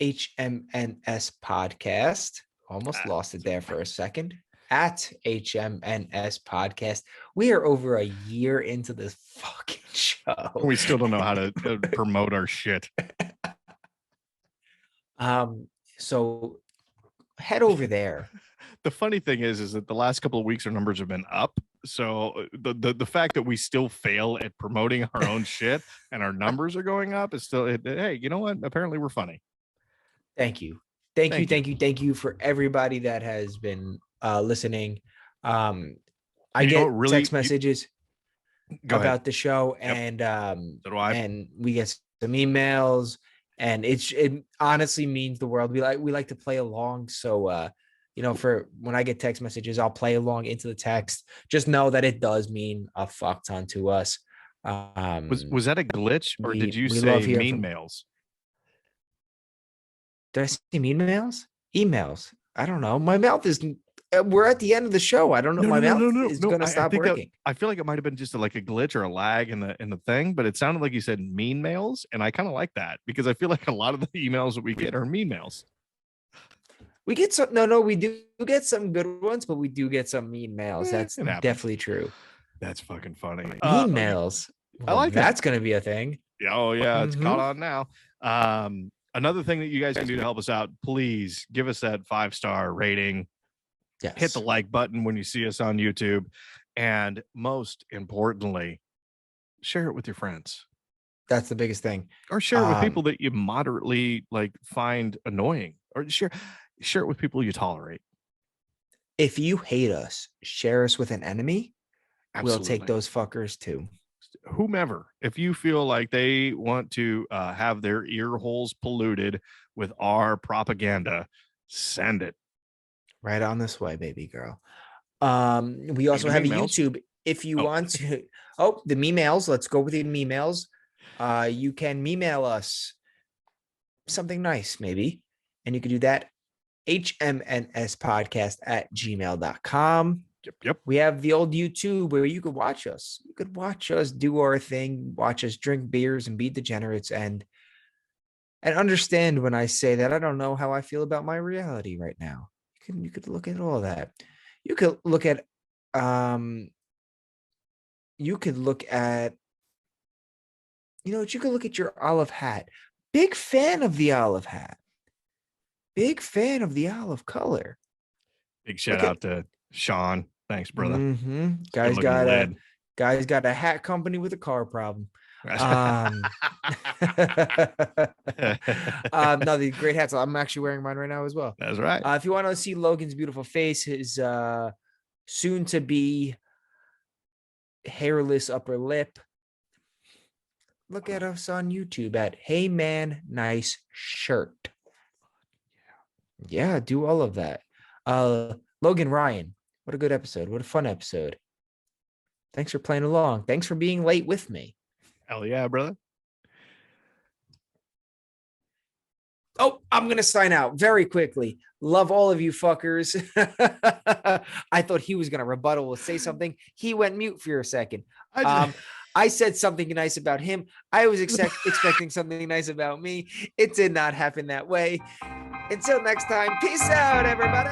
HMNS Podcast. Almost lost it there for a second. At HMNS Podcast. We are over a year into this fucking show. We still don't know how to promote our shit. So head over there. The funny thing is that the last couple of weeks our numbers have been up, So the fact that we still fail at promoting our own shit and our numbers are going up is still, hey, you know what? Apparently we're funny. Thank you. Thank you for everybody that has been listening. I get text messages about the show, and so do I. And we get some emails, and it honestly means the world. We like to play along. So for when I get text messages, I'll play along into the text. Just know that it does mean a fuck ton to us. Was that a glitch, or did you say mean mails? Did I say mean mails? Emails. I don't know. My mouth is. We're at the end of the show. I don't know. My mouth is going to stop working. I feel like it might have been just like a glitch or a lag in the thing, but it sounded like you said mean mails, and I kind of like that because I feel like a lot of the emails that we get are mean mails. We get some. No, we do get some good ones, but we do get some mean mails. That's definitely true. That's fucking funny. Mean mails. I like that's going to be a thing. Oh yeah, it's caught on now. Another thing that you guys can do to help us out, please give us that 5-star rating. Yes. Hit the like button when you see us on YouTube. And most importantly, share it with your friends. That's the biggest thing. Or share it with people that you moderately find annoying. Or share it with people you tolerate. If you hate us, share us with an enemy. Absolutely. We'll take those fuckers too. Whomever, if you feel like they want to have their ear holes polluted with our propaganda, send it right on this way, baby girl. We also have a YouTube if you want to. Oh, the emails. Let's go with the emails. You can email us something nice, maybe, and you can do that hmnspodcast@gmail.com. Yep. We have the old YouTube where you could watch us. You could watch us do our thing, watch us drink beers and be degenerates, and understand when I say that I don't know how I feel about my reality right now. You could look at all that. You could look at you could look at your olive hat. Big fan of the olive hat. Big fan of the olive color. Big shout out to Sean. Thanks, brother. Mm-hmm. Guy's got a hat company with a car problem. No, the great hats. I'm actually wearing mine right now as well. That's right. If you want to see Logan's beautiful face, his soon to be hairless upper lip, look at us on YouTube at Hey Man Nice Shirt. Yeah, do all of that. Logan Ryan, what a good episode. What a fun episode. Thanks for playing along. Thanks for being late with me. Hell yeah, brother. Oh, I'm going to sign out very quickly. Love all of you fuckers. I thought he was going to rebuttal or say something. He went mute for a second. I said something nice about him. I was expecting something nice about me. It did not happen that way. Until next time, peace out, everybody.